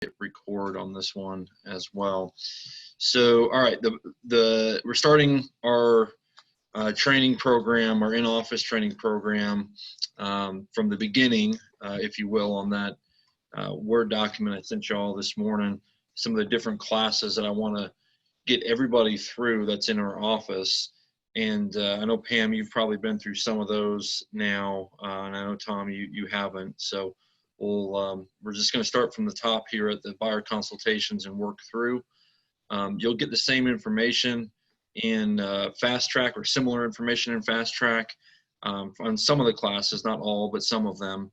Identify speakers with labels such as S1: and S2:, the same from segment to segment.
S1: hit record on this one as well. So, all right, we're starting our training program, our in-office training program from the beginning, if you will, on that Word document I sent you all this morning. Some of the different classes that I want to get everybody through that's in our office. And I know, Pam, you've probably been through some of those now, and I know, Tom, you haven't. So we're just going to start from the top here at the buyer consultations and work through. You'll get the same information in Fast Track, or similar information in Fast Track on some of the classes, not all, but some of them.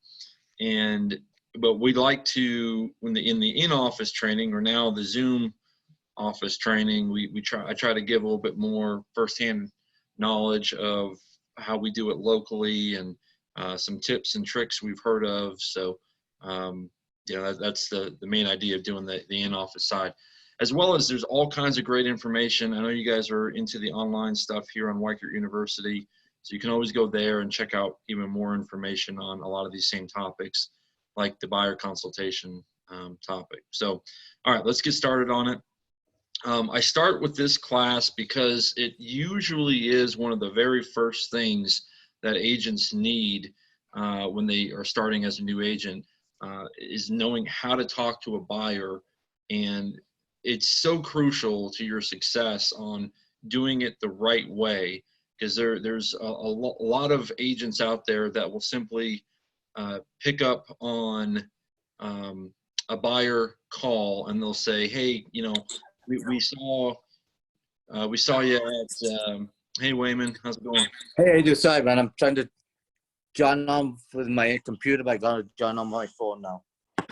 S1: But we'd like to, in the in-office training, or now the Zoom office training, I try to give a little bit more firsthand knowledge of how we do it locally, and some tips and tricks we've heard of. So that's the main idea of doing the in-office side, as well as there's all kinds of great information. I know you guys are into the online stuff here on Weichert University, so you can always go there and check out even more information on a lot of these same topics, like the buyer consultation topic. So, all right, let's get started on it. I start with this class because it usually is one of the very first things that agents need when they are starting as a new agent, is knowing how to talk to a buyer. And it's so crucial to your success on doing it the right way, because there's a lot of agents out there that will simply pick up on a buyer call, and they'll say, hey, we saw you at hey, Wayman, how's it going?
S2: Hey, sorry, man. I'm trying to join on with my computer, but I got to join on my phone now.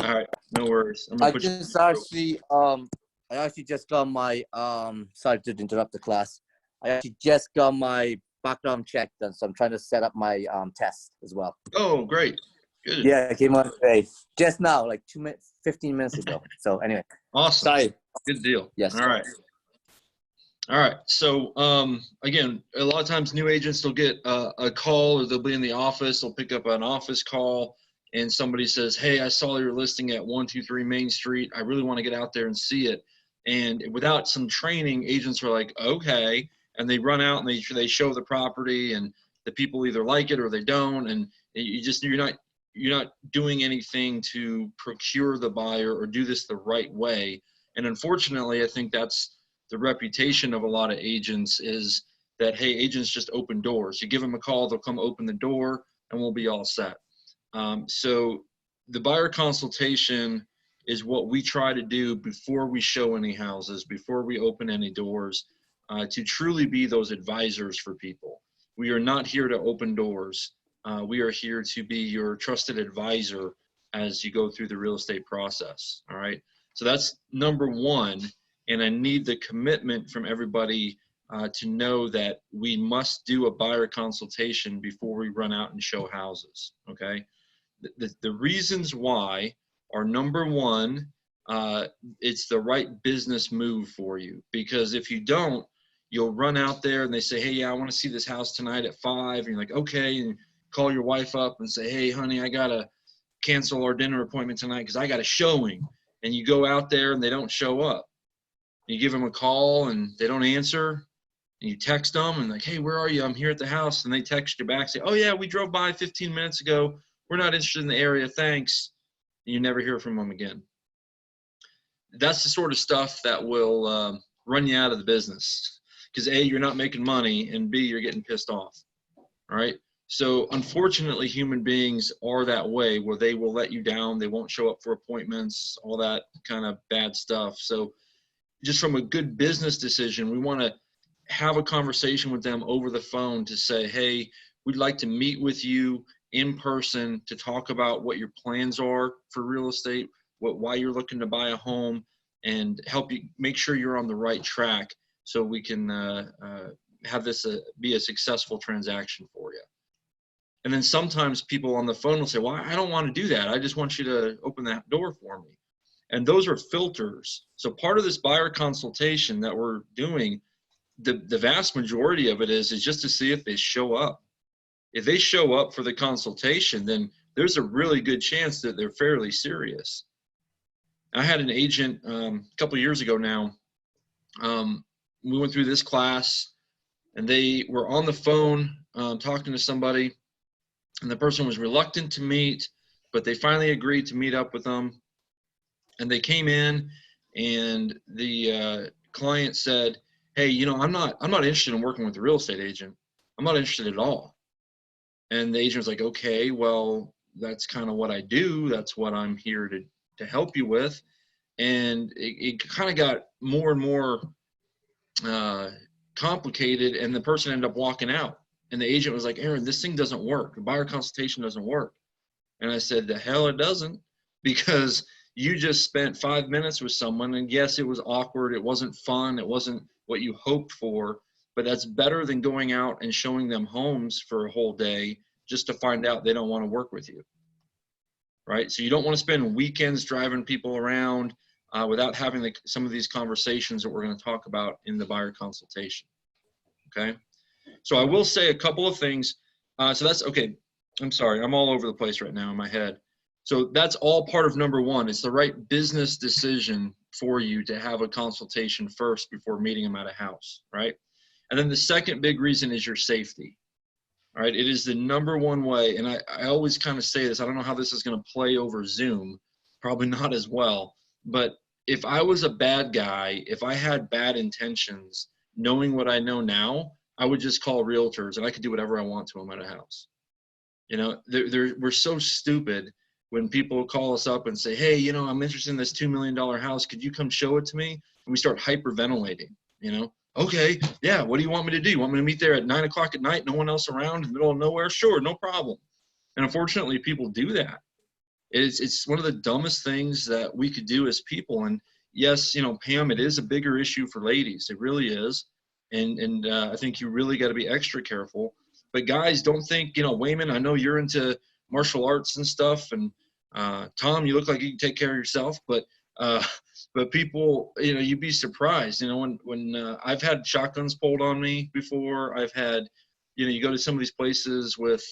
S1: All right, no worries.
S2: I actually just got my sorry to interrupt the class. I actually just got my background check done, so I'm trying to set up my test as well.
S1: Oh, great. Good.
S2: Yeah, it came on today, just now, like 15 minutes ago. So anyway.
S1: Awesome.
S2: Sorry.
S1: Good deal.
S2: Yes.
S1: All right. All right. So again, a lot of times new agents will get a call, or they'll be in the office. They'll pick up an office call, and somebody says, hey, I saw your listing at 123 Main Street. I really want to get out there and see it. And without some training, agents are like, okay. And they run out and they show the property, and the people either like it or they don't. And you're not doing anything to procure the buyer or do this the right way. And unfortunately, I think that's the reputation of a lot of agents, is that, hey, agents just open doors. You give them a call, they'll come open the door, and we'll be all set. So the buyer consultation is what we try to do before we show any houses, before we open any doors, to truly be those advisors for people. We are not here to open doors. We are here to be your trusted advisor as you go through the real estate process. All right. So that's number one. And I need the commitment from everybody to know that we must do a buyer consultation before we run out and show houses. Okay. The reasons why are, number one, it's the right business move for you. Because if you don't, you'll run out there and they say, hey, yeah, I want to see this house tonight at 5. And you're like, okay. And call your wife up and say, hey, honey, I got to cancel our dinner appointment tonight because I got a showing. And you go out there and they don't show up. You give them a call and they don't answer. And you text them and like, hey, where are you? I'm here at the house. And they text you back, say, oh, yeah, we drove by 15 minutes ago. We're not interested in the area. Thanks. And you never hear from them again. That's the sort of stuff that will run you out of the business, because A, you're not making money, and B, you're getting pissed off. All right. So unfortunately, human beings are that way, where they will let you down. They won't show up for appointments, all that kind of bad stuff. So just from a good business decision, we want to have a conversation with them over the phone to say, hey, we'd like to meet with you in person to talk about what your plans are for real estate, why you're looking to buy a home, and help you make sure you're on the right track so we can have this be a successful transaction for you. And then sometimes people on the phone will say, well, I don't want to do that. I just want you to open that door for me. And those are filters. So part of this buyer consultation that we're doing, the vast majority of it is just to see if they show up. If they show up for the consultation, then there's a really good chance that they're fairly serious. I had an agent a couple of years ago now. We went through this class, and they were on the phone talking to somebody, and the person was reluctant to meet, but they finally agreed to meet up with them. And they came in, and the client said, "Hey, you know, I'm not interested in working with a real estate agent. I'm not interested at all." And the agent was like, "Okay, well, that's kind of what I do. That's what I'm here to help you with." And it kind of got more and more complicated, and the person ended up walking out. And the agent was like, "Aaron, this thing doesn't work. The buyer consultation doesn't work." And I said, "The hell it doesn't," because you just spent 5 minutes with someone, and yes, it was awkward. It wasn't fun. It wasn't what you hoped for, but that's better than going out and showing them homes for a whole day just to find out they don't want to work with you, right? So you don't want to spend weekends driving people around without having some of these conversations that we're going to talk about in the buyer consultation, okay? So I will say a couple of things. So that's okay. I'm sorry, I'm all over the place right now in my head. So that's all part of number one. It's the right business decision for you to have a consultation first before meeting them at a house, right? And then the second big reason is your safety, all right? It is the number one way, and I always kind of say this, I don't know how this is going to play over Zoom, probably not as well, but if I was a bad guy, if I had bad intentions, knowing what I know now, I would just call realtors and I could do whatever I want to them at a house. You know, we're so stupid when people call us up and say, "Hey, you know, I'm interested in this $2 million house. Could you come show it to me?" And we start hyperventilating, you know. "Okay, yeah, what do you want me to do? You want me to meet there at 9 o'clock at night, no one else around, in the middle of nowhere?" "Sure, no problem." And unfortunately, people do that. It's one of the dumbest things that we could do as people. And yes, you know, Pam, it is a bigger issue for ladies. It really is. And I think you really got to be extra careful. But guys, don't think, you know, Wayman, I know you're into martial arts and stuff, and Tom, you look like you can take care of yourself. But people, you know, you'd be surprised. You know, when I've had shotguns pulled on me before. I've had, you know, you go to some of these places with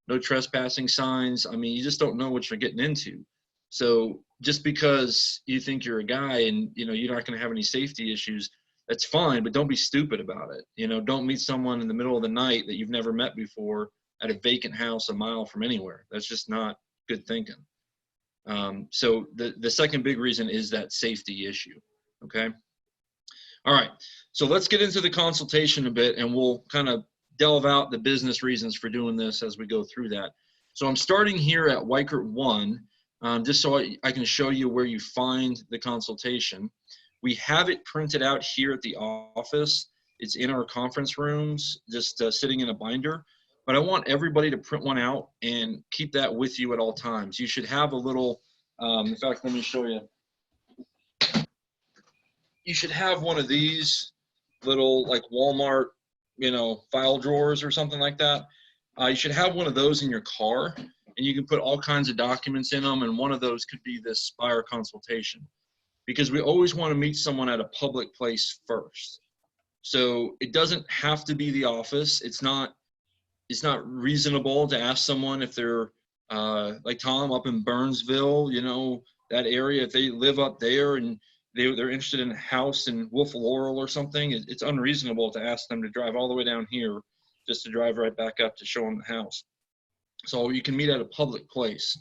S1: no trespassing signs. I mean, you just don't know what you're getting into. So just because you think you're a guy and, you know, you're not going to have any safety issues, that's fine, but don't be stupid about it. You know, don't meet someone in the middle of the night that you've never met before at a vacant house a mile from anywhere. That's just not good thinking. So the second big reason is that safety issue, okay? All right, so let's get into the consultation a bit, and we'll kind of delve out the business reasons for doing this as we go through that. So I'm starting here at Weichert 1, just so I can show you where you find the consultation. We have it printed out here at the office. It's in our conference rooms, just sitting in a binder. But I want everybody to print one out and keep that with you at all times. You should have a little, in fact, let me show you. You should have one of these little like Walmart, you know, file drawers or something like that. You should have one of those in your car, and you can put all kinds of documents in them, and one of those could be this buyer consultation, because we always want to meet someone at a public place first. So it doesn't have to be the office. It's not reasonable to ask someone if they're like Tom up in Burnsville, you know, that area, if they live up there and they're interested in a house in Wolf Laurel or something. It's unreasonable to ask them to drive all the way down here just to drive right back up to show them the house. So you can meet at a public place.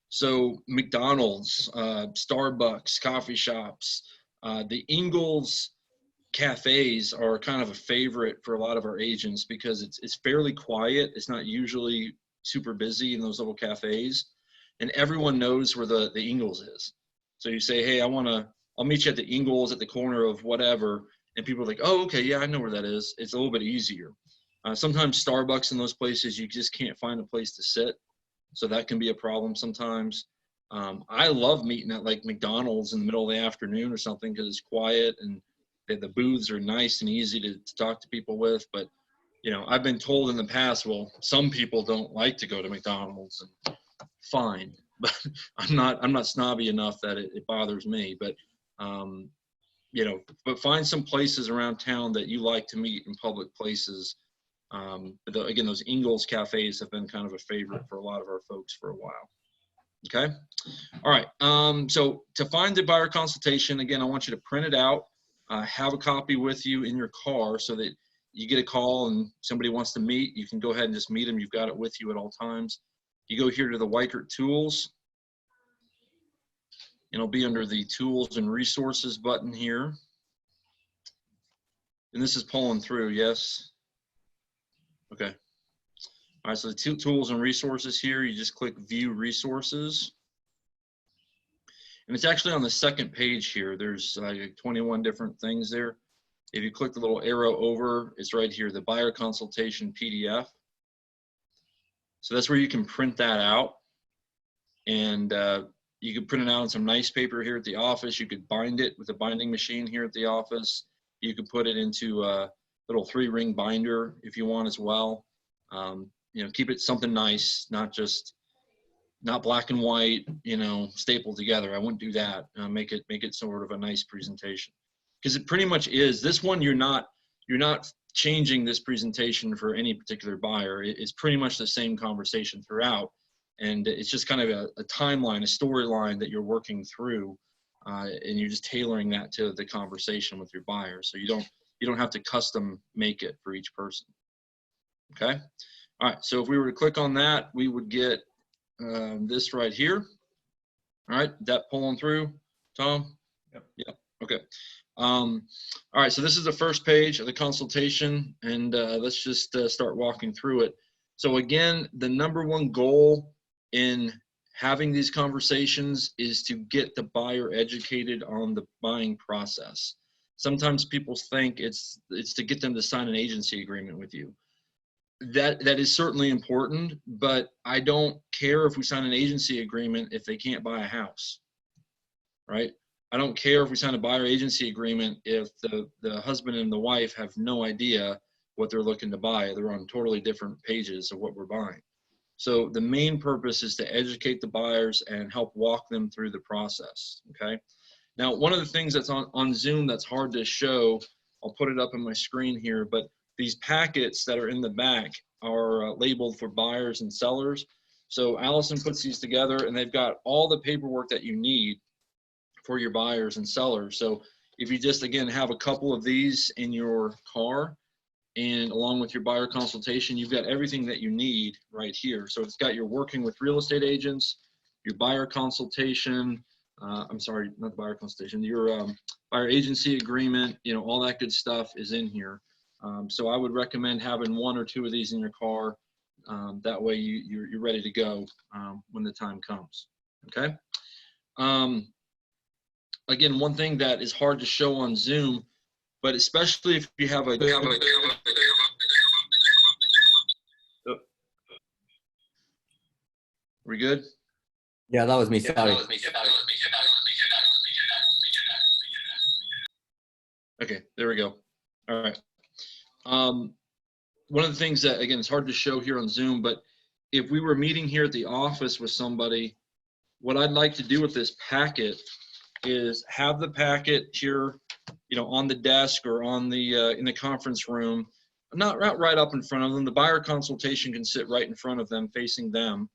S1: So McDonald's, Starbucks, coffee shops, the Ingles cafes are kind of a favorite for a lot of our agents because it's fairly quiet. It's not usually super busy in those little cafes, and everyone knows where the Ingles is. So you say, "Hey, I'll meet you at the Ingles at the corner of whatever," and people are like, "Oh, okay, yeah, I know where that is." It's a little bit easier. Sometimes Starbucks in those places, you just can't find a place to sit, so that can be a problem sometimes. I love meeting at like McDonald's in the middle of the afternoon or something because it's quiet and the booths are nice and easy to talk to people with. But, you know, I've been told in the past, well, some people don't like to go to McDonald's, and fine, but I'm not snobby enough that it bothers me. But, you know, but find some places around town that you like to meet in public places. But again, those Ingles cafes have been kind of a favorite for a lot of our folks for a while. Okay. All right. So to find the buyer consultation, again, I want you to print it out, have a copy with you in your car so that you get a call and somebody wants to meet, you can go ahead and just meet them. You've got it with you at all times. You go here to the Weichert Tools, and it'll be under the Tools and Resources button here. And this is pulling through, yes? Okay. All right, so the Tools and Resources here, you just click View Resources. And it's actually on the second page here. There's like 21 different things there. If you click the little arrow over, it's right here, the Buyer Consultation PDF. So that's where you can print that out. And you can print it out on some nice paper here at the office. You could bind it with a binding machine here at the office. You could put it into a little 3-ring binder if you want as well. You know, keep it something nice, not black and white, you know, stapled together. I wouldn't do that. Make it sort of a nice presentation, because it pretty much is. This one, you're not changing this presentation for any particular buyer. It's pretty much the same conversation throughout, and it's just kind of a timeline, a storyline that you're working through, and you're just tailoring that to the conversation with your buyer. So you don't have to custom make it for each person. Okay. All right. So if we were to click on that, we would get this right here. All right, that pulling through, Tom?
S3: Yep.
S1: Yeah, okay. All right, so this is the first page of the consultation, and let's just start walking through it. So again, the #1 goal in having these conversations is to get the buyer educated on the buying process. Sometimes people think it's to get them to sign an agency agreement with you. That is certainly important, but I don't care if we sign an agency agreement if they can't buy a house, right? I don't care if we sign a buyer agency agreement if the husband and the wife have no idea what they're looking to buy. They're on totally different pages of what we're buying. So the main purpose is to educate the buyers and help walk them through the process, okay? Now, one of the things that's on Zoom that's hard to show, I'll put it up on my screen here, but these packets that are in the back are labeled for buyers and sellers. So Allison puts these together, and they've got all the paperwork that you need for your buyers and sellers. So if you just, again, have a couple of these in your car, and along with your buyer consultation, you've got everything that you need right here. So it's got your working with real estate agents, your buyer consultation, I'm sorry, not the buyer consultation, your buyer agency agreement, you know, all that good stuff is in here. So I would recommend having 1 or 2 of these in your car. That way you're ready to go when the time comes, okay? Again, one thing that is hard to show on Zoom, but especially if you have a oh. We good?
S2: Yeah, that was me. Sorry.
S1: Okay, there we go. All right. One of the things that, again, it's hard to show here on Zoom, but if we were meeting here at the office with somebody, what I'd like to do with this packet is have the packet here, you know, on the desk or on the in the conference room, not right up in front of them. The buyer consultation can sit right in front of them, facing them.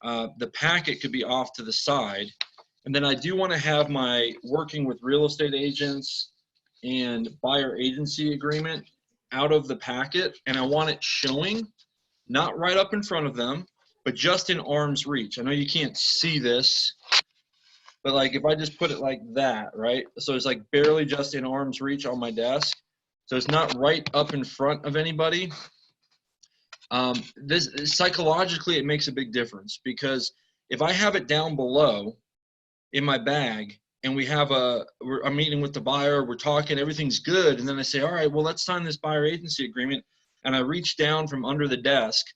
S1: The packet could be off to the side. And then I do want to have my working with real estate agents and buyer agency agreement out of the packet, and I want it showing, not right up in front of them, but just in arm's reach. I know you can't see this, but like if I just put it like that, right? So it's like barely just in arm's reach on my desk. So it's not right up in front of anybody. This psychologically, it makes a big difference, because if I have it down below in my bag and we have I'm meeting with the buyer, we're talking, everything's good, and then I say, all right, well, let's sign this buyer agency agreement, and I reach down from under the desk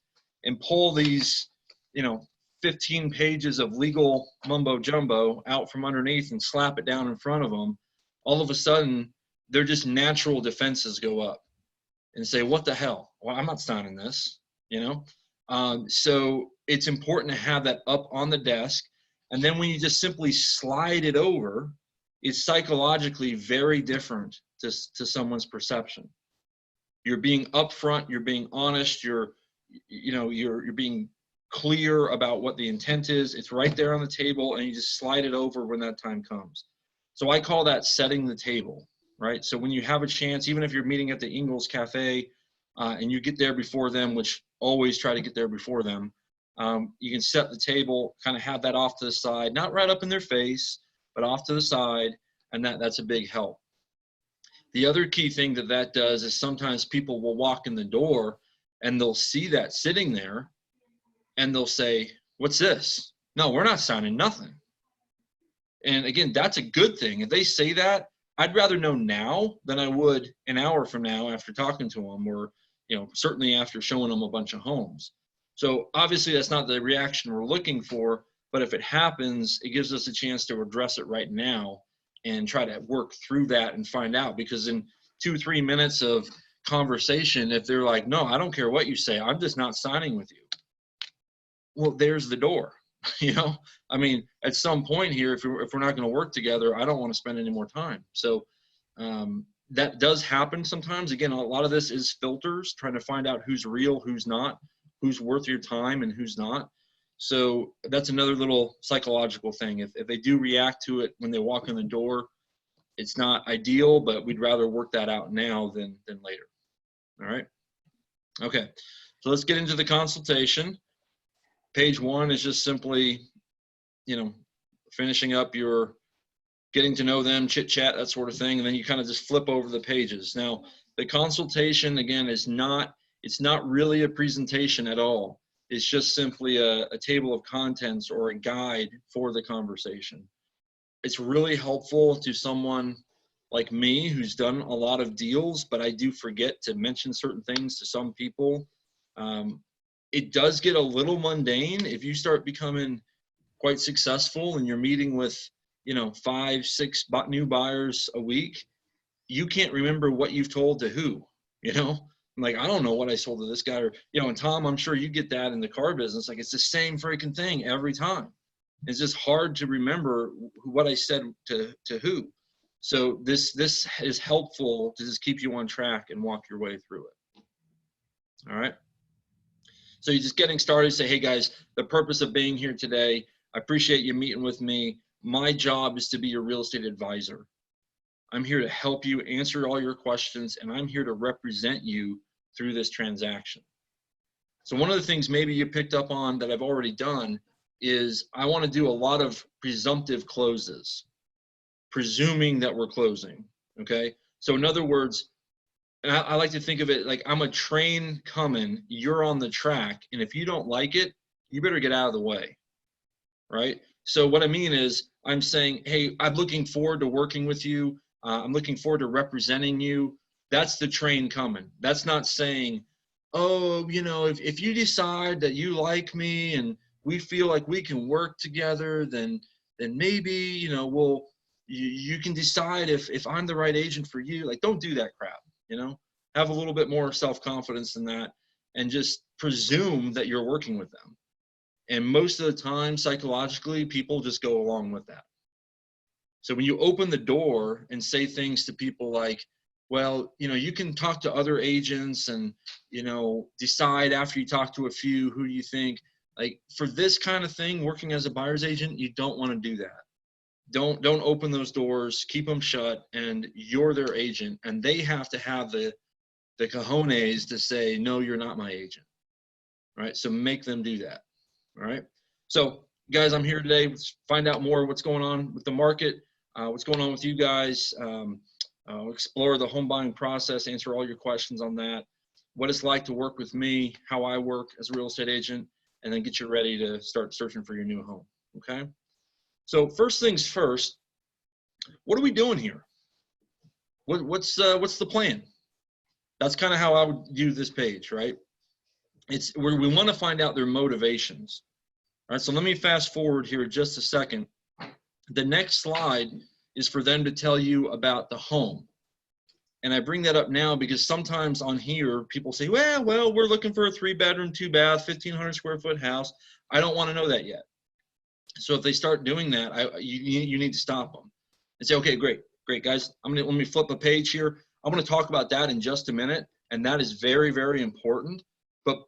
S1: and pull these, you know, 15 pages of legal mumbo jumbo out from underneath and slap it down in front of them, all of a sudden, their just natural defenses go up and say, what the hell? Well, I'm not signing this, you know? So it's important to have that up on the desk. And then when you just simply slide it over, it's psychologically very different to someone's perception. You're being upfront, you're being honest, you're being clear about what the intent is. It's right there on the table, and you just slide it over when that time comes. So I call that setting the table, right? So when you have a chance, even if you're meeting at the Ingles Cafe and you get there before them, which always try to get there before them, you can set the table, kind of have that off to the side, not right up in their face, but off to the side, and that's a big help. The other key thing that does is sometimes people will walk in the door and they'll see that sitting there and they'll say, "What's this?" "No, we're not signing nothing." And again, that's a good thing. If they say that, I'd rather know now than I would an hour from now after talking to them, or certainly after showing them a bunch of homes. So obviously that's not the reaction we're looking for, but if it happens, it gives us a chance to address it right now and try to work through that and find out. Because in 2-3 minutes of conversation, if they're like, "No, I don't care what you say, I'm just not signing with you," well, there's the door. I mean, at some point here, if we're not going to work together, I don't want to spend any more time. So that does happen sometimes. Again, a lot of this is filters, trying to find out who's real, who's not, who's worth your time and who's not. So that's another little psychological thing. If they do react to it when they walk in the door, it's not ideal, but we'd rather work that out now than later. All right. Okay. So let's get into the consultation. Page 1 is just simply, finishing up your getting to know them, chit chat, that sort of thing. And then you kind of just flip over the pages. Now, the consultation, again, it's not really a presentation at all. It's just simply a table of contents or a guide for the conversation. It's really helpful to someone like me who's done a lot of deals, but I do forget to mention certain things to some people. It does get a little mundane if you start becoming quite successful and you're meeting with 5-6 new buyers a week. You can't remember what you've told to who. I'm like, I don't know what I sold to this guy, or and Tom, I'm sure you get that in the car business. Like, it's the same freaking thing every time. It's just hard to remember what I said to who. So this is helpful to just keep you on track and walk your way through it. All right. So you're just getting started. Say, "Hey guys, the purpose of being here today, I appreciate you meeting with me. My job is to be your real estate advisor. I'm here to help you answer all your questions, and I'm here to represent you through this transaction." So one of the things maybe you picked up on that I've already done is I want to do a lot of presumptive closes, presuming that we're closing. Okay. So in other words, and I like to think of it like I'm a train coming, you're on the track, and if you don't like it, you better get out of the way, right? So what I mean is I'm saying, "Hey, I'm looking forward to working with you. I'm looking forward to representing you." That's the train coming. That's not saying, "Oh, if you decide that you like me and we feel like we can work together, then maybe, you can decide if I'm the right agent for you." Like, don't do that crap. Have a little bit more self-confidence than that and just presume that you're working with them. And most of the time, psychologically, people just go along with that. So when you open the door and say things to people like, "Well, you can talk to other agents and, decide after you talk to a few, who do you think?" Like, for this kind of thing, working as a buyer's agent, you don't want to do that. Don't open those doors, keep them shut, and you're their agent, and they have to have the cojones to say, "No, you're not my agent." Right? So make them do that. All right. So guys, I'm here today to find out more what's going on with the market, what's going on with you guys, explore the home buying process, answer all your questions on that, what it's like to work with me, how I work as a real estate agent, and then get you ready to start searching for your new home. Okay. So first things first, what are we doing here? What's the plan? That's kind of how I would view this page, right? It's where we want to find out their motivations. All right, so let me fast forward here just a second. The next slide is for them to tell you about the home. And I bring that up now because sometimes on here, people say, well, we're looking for a 3-bedroom, 2-bath, 1,500 square foot house. I don't want to know that yet. So if they start doing that, you need to stop them and say, "Okay, great, guys. Let me flip a page here. I'm going to talk about that in just a minute. And that is very, very important. But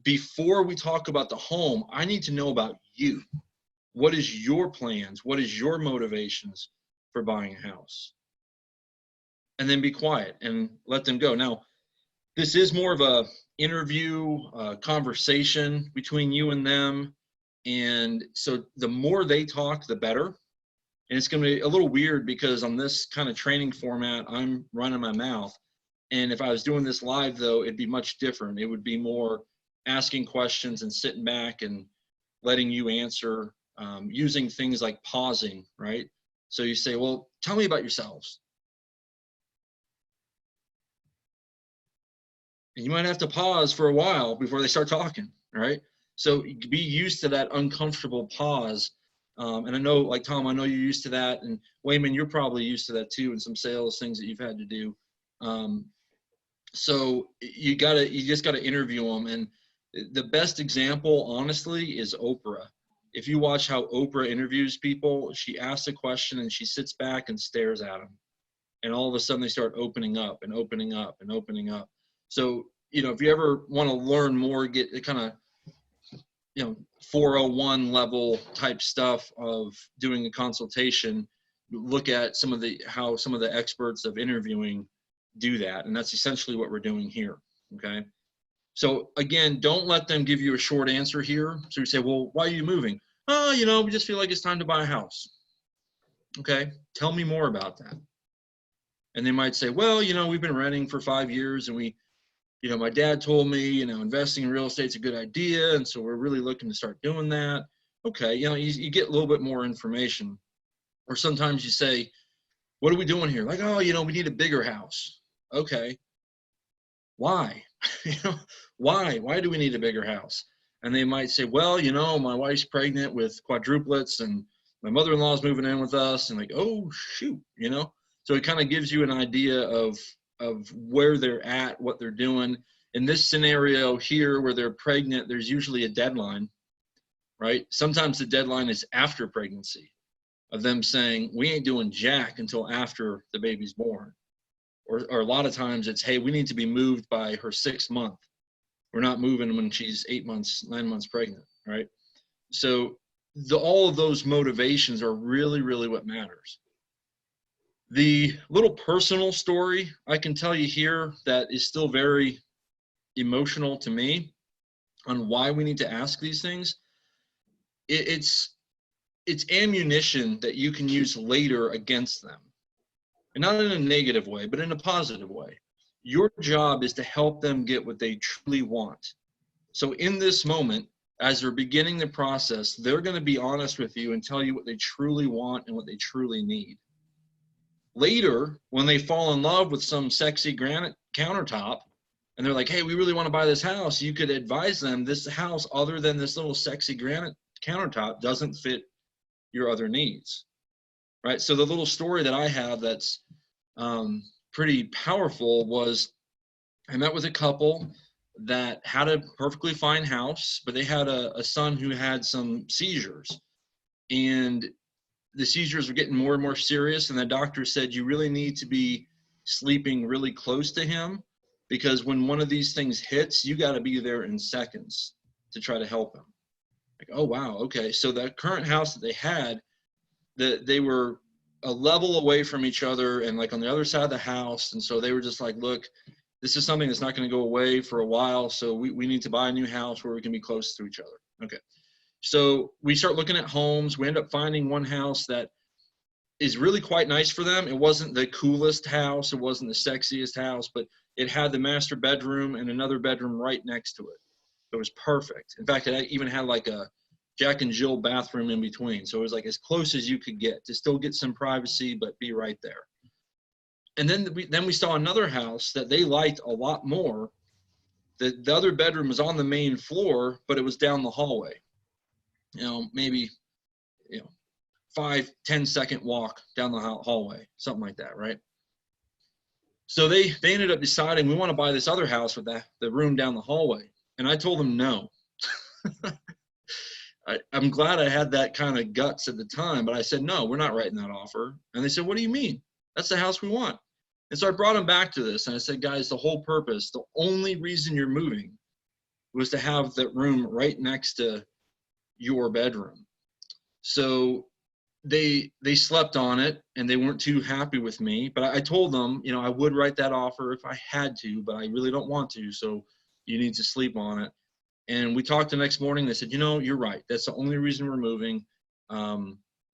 S1: before we talk about the home, I need to know about you. What is your plans? What is your motivations for buying a house? And then be quiet and let them go. Now, this is more of a interview, conversation between you and them. And so the more they talk, the better. And it's going to be a little weird because on this kind of training format, I'm running my mouth. And if I was doing this live, though, it'd be much different. It would be more asking questions and sitting back and letting you answer, using things like pausing, right? So you say, well, tell me about yourselves. And you might have to pause for a while before they start talking, right? So be used to that uncomfortable pause. And I know, like Tom, I know you're used to that. And Wayman, you're probably used to that too in some sales things that you've had to do. So you just gotta interview them. And the best example, honestly, is Oprah. If you watch how Oprah interviews people, she asks a question and she sits back and stares at them. And all of a sudden they start opening up and opening up and opening up. So, if you ever want to learn more, get the kind of, 401 level type stuff of doing a consultation, look at how some of the experts of interviewing do that. And that's essentially what we're doing here. Okay. So again, don't let them give you a short answer here. So you say, well, why are you moving? Oh, we just feel like it's time to buy a house. Okay. Tell me more about that. And they might say, well, we've been renting for 5 years and my dad told me, investing in real estate's a good idea. And so we're really looking to start doing that. Okay. You get a little bit more information. Or sometimes you say, what are we doing here? Like, we need a bigger house. Okay. Why? Why do we need a bigger house? And they might say, well, my wife's pregnant with quadruplets and my mother-in-law is moving in with us. And like, oh, shoot, So it kind of gives you an idea of where they're at, what they're doing. In this scenario here where they're pregnant, there's usually a deadline, right? Sometimes the deadline is after pregnancy of them saying, we ain't doing jack until after the baby's born. Or a lot of times it's, hey, we need to be moved by her 6th month. We're not moving when she's 8 months, 9 months pregnant, right? So all of those motivations are really, really what matters. The little personal story I can tell you here that is still very emotional to me on why we need to ask these things. It's ammunition that you can use later against them. And not in a negative way, but in a positive way. Your job is to help them get what they truly want. So in this moment, as they're beginning the process, they're going to be honest with you and tell you what they truly want and what they truly need. Later, when they fall in love with some sexy granite countertop, and they're like, hey, we really want to buy this house, you could advise them this house, other than this little sexy granite countertop, doesn't fit your other needs. Right? So the little story that I have that's pretty powerful was I met with a couple that had a perfectly fine house, but they had a son who had some seizures. And the seizures were getting more and more serious. And the doctor said, you really need to be sleeping really close to him, because when one of these things hits, you got to be there in seconds to try to help him. Like, oh, wow. Okay. So the current house that they had, they were a level away from each other and like on the other side of the house. And so they were just like, look, this is something that's not going to go away for a while. So we need to buy a new house where we can be close to each other. Okay. So we start looking at homes. We end up finding one house that is really quite nice for them. It wasn't the coolest house. It wasn't the sexiest house, but it had the master bedroom and another bedroom right next to it. It was perfect. In fact, it even had like a Jack and Jill bathroom in between. So it was like as close as you could get to still get some privacy, but be right there. And then we saw another house that they liked a lot more. The other bedroom was on the main floor, but it was down the hallway. Maybe 5-10 second walk down the hallway, something like that, right? So they ended up deciding we want to buy this other house with the room down the hallway. And I told them no. I'm glad I had that kind of guts at the time, but I said, no, we're not writing that offer. And they said, what do you mean? That's the house we want. And so I brought them back to this and I said, guys, the whole purpose, the only reason you're moving was to have that room right next to your bedroom. So they slept on it and they weren't too happy with me, but I told them, you know, I would write that offer if I had to, but I really don't want to, so you need to sleep on it. And we talked the next morning. They said, you know, you're right. That's the only reason we're moving.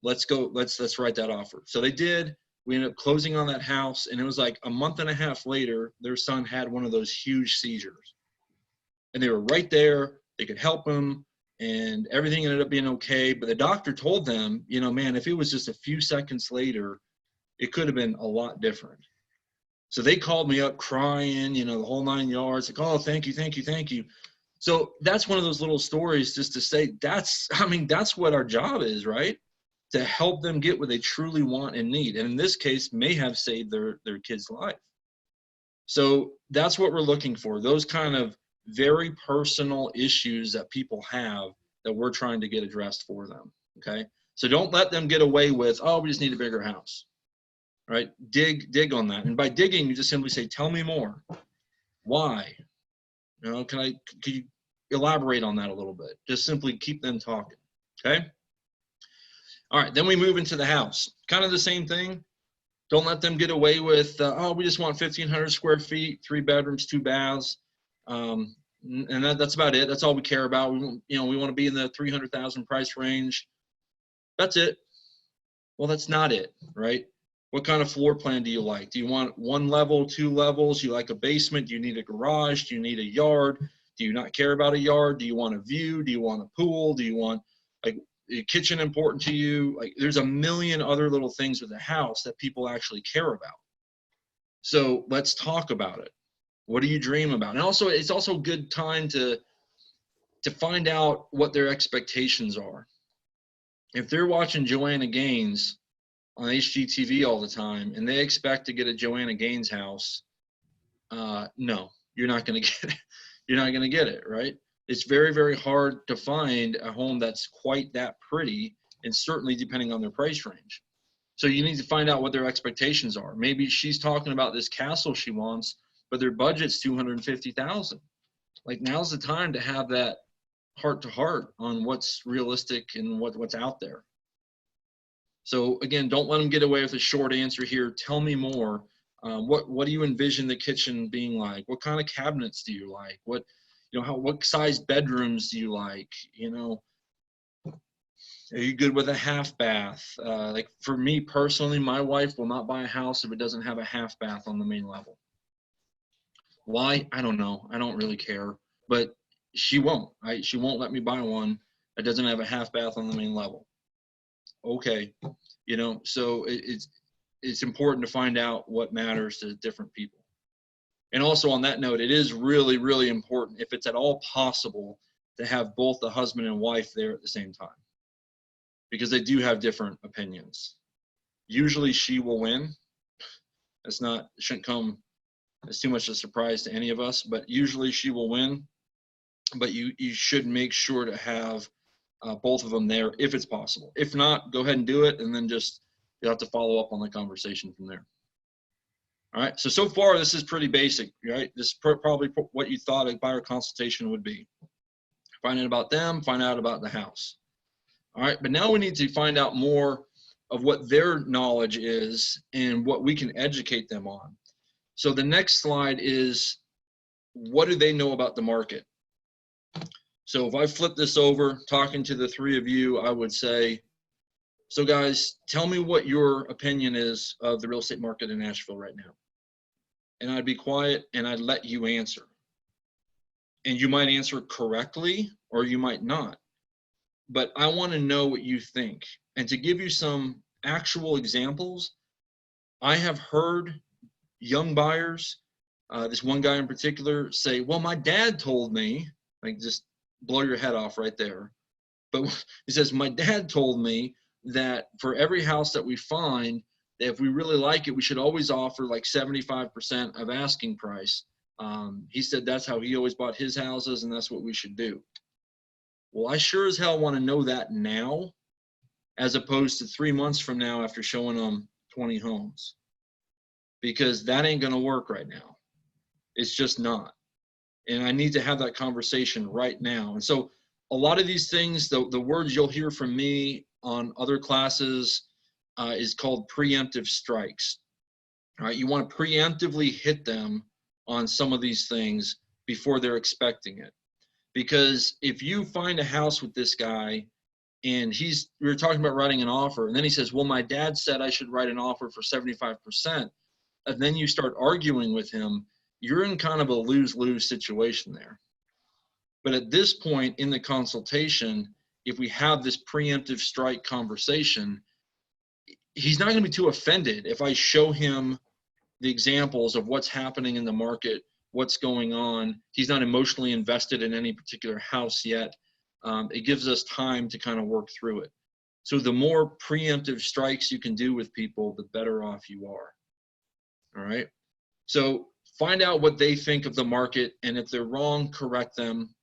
S1: Let's go. Let's write that offer. So they did. We ended up closing on that house, and it was like a month and a half later, their son had one of those huge seizures, and they were right there. They could help him, and everything ended up being okay. But the doctor told them, you know, man, if it was just a few seconds later, it could have been a lot different. So they called me up crying, you know, the whole 9 yards, like, oh, thank you, thank you, thank you. So that's one of those little stories just to say that's what our job is, right? To help them get what they truly want and need. And in this case, may have saved their kid's life. So that's what we're looking for, those kind of very personal issues that people have that we're trying to get addressed for them, okay? So don't let them get away with, oh, we just need a bigger house, right? Dig on that. And by digging, you just simply say, tell me more. Why? You know, could you elaborate on that a little bit? Just simply keep them talking, okay? All right, then we move into the house. Kind of the same thing. Don't let them get away with, oh, we just want 1,500 square feet, 3 bedrooms, 2 baths, and that's about it. That's all we care about. We want to be in the 300,000 price range. That's it. Well, that's not it, right? What kind of floor plan do you like? Do you want 1 level, 2 levels? Do you like a basement? Do you need a garage? Do you need a yard? Do you not care about a yard? Do you want a view? Do you want a pool? Do you want, like, a kitchen important to you? Like, there's a million other little things with a house that people actually care about. So let's talk about it. What do you dream about? And also, it's also a good time to find out what their expectations are. If they're watching Joanna Gaines on HGTV all the time and they expect to get a Joanna Gaines house, no, you're not going to get it. You're not going to get it, right? It's very, very hard to find a home that's quite that pretty, and certainly depending on their price range. So you need to find out what their expectations are. Maybe she's talking about this castle she wants, but their budget's $250,000. Like, now's the time to have that heart to heart on what's realistic and what's out there. So again, don't let them get away with a short answer here. Tell me more. What do you envision the kitchen being like? What kind of cabinets do you like? What size bedrooms do you like? You know, are you good with a half bath? Like, for me personally, my wife will not buy a house if it doesn't have a half bath on the main level. Why? I don't know. I don't really care, but she won't. She won't let me buy one that doesn't have a half bath on the main level. Okay, you know, so it's important to find out what matters to different people. And also, on that note, it is really, really important, if it's at all possible, to have both the husband and wife there at the same time, because they do have different opinions. Usually she will win. Shouldn't come as too much of a surprise to any of us, but usually she will win. But you should make sure to have both of them there if it's possible. If not, go ahead and do it, and then you'll have to follow up on the conversation from there. All right, so far this is pretty basic, right? This is probably what you thought a buyer consultation would be. Find out about them, find out about the house. All right, but now we need to find out more of what their knowledge is and what we can educate them on. So the next slide is, what do they know about the market? So if I flip this over, talking to the 3 of you, I would say, so guys, tell me what your opinion is of the real estate market in Nashville right now. And I'd be quiet and I'd let you answer. And you might answer correctly or you might not. But I want to know what you think. And to give you some actual examples, I have heard young buyers, this one guy in particular, say, well, my dad told me, like, just blow your head off right there. But he says, my dad told me that for every house that we find, that if we really like it, we should always offer like 75% of asking price. He said that's how he always bought his houses, and that's what we should do. Well, I sure as hell want to know that now, as opposed to 3 months from now after showing them 20 homes, because that ain't going to work right now. It's just not. and I need to have that conversation right now. And so a lot of these things, the words you'll hear from me on other classes is called preemptive strikes. All right, you want to preemptively hit them on some of these things before they're expecting it. Because if you find a house with this guy and we were talking about writing an offer, and then he says, well, my dad said I should write an offer for 75%, and then you start arguing with him, you're in kind of a lose-lose situation there. But at this point in the consultation, if we have this preemptive strike conversation, he's not going to be too offended if I show him the examples of what's happening in the market, what's going on. He's not emotionally invested in any particular house yet. It gives us time to kind of work through it. So the more preemptive strikes you can do with people, the better off you are. All right. So find out what they think of the market, and if they're wrong, correct them.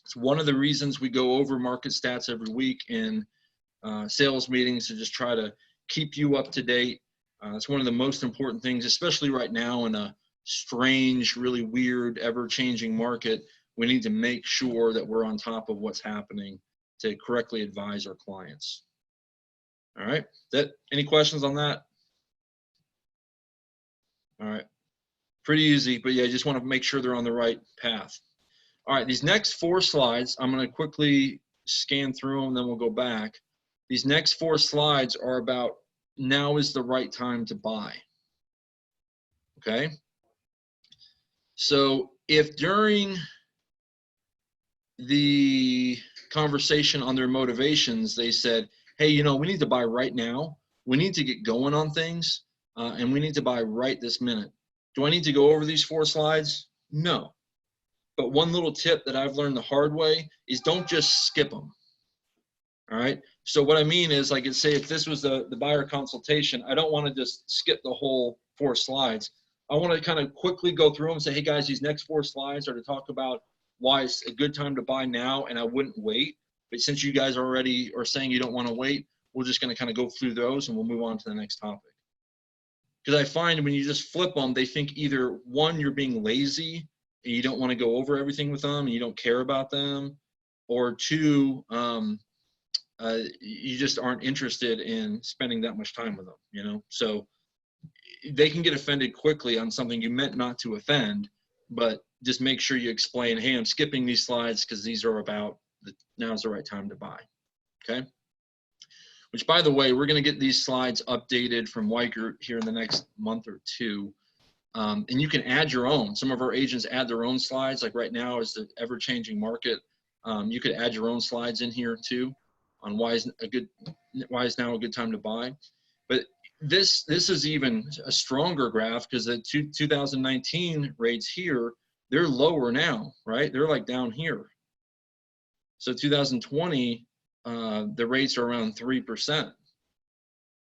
S1: It's one of the reasons we go over market stats every week in sales meetings, to just try to keep you up to date. It's one of the most important things, especially right now in a strange, really weird, ever-changing market. We need to make sure that we're on top of what's happening to correctly advise our clients. All right. Any questions on that? All right. Pretty easy, but yeah, I just want to make sure they're on the right path. All right, these next 4 slides, I'm going to quickly scan through them, then we'll go back. These next 4 slides are about now is the right time to buy. Okay? So if during the conversation on their motivations, they said, hey, you know, we need to buy right now. We need to get going on things, and we need to buy right this minute. Do I need to go over these 4 slides? No. But one little tip that I've learned the hard way is don't just skip them. All right. So what I mean is, like, say if this was the buyer consultation, I don't want to just skip the whole 4 slides. I want to kind of quickly go through them and say, hey guys, these next 4 slides are to talk about why it's a good time to buy now, and I wouldn't wait. But since you guys already are saying you don't want to wait, we're just going to kind of go through those and we'll move on to the next topic. Because I find when you just flip them, they think either one, you're being lazy and you don't want to go over everything with them and you don't care about them, or 2, you just aren't interested in spending that much time with them, you know? So they can get offended quickly on something you meant not to offend, but just make sure you explain, hey, I'm skipping these slides because these are about now's the right time to buy, okay? Which, by the way, we're going to get these slides updated from Weichert here in the next month or 2. And you can add your own. Some of our agents add their own slides. Like right now is the ever-changing market. You could add your own slides in here too on why is now a good time to buy. But this is even a stronger graph because the 2019 rates here, they're lower now, right? They're like down here. So 2020, the rates are around 3%.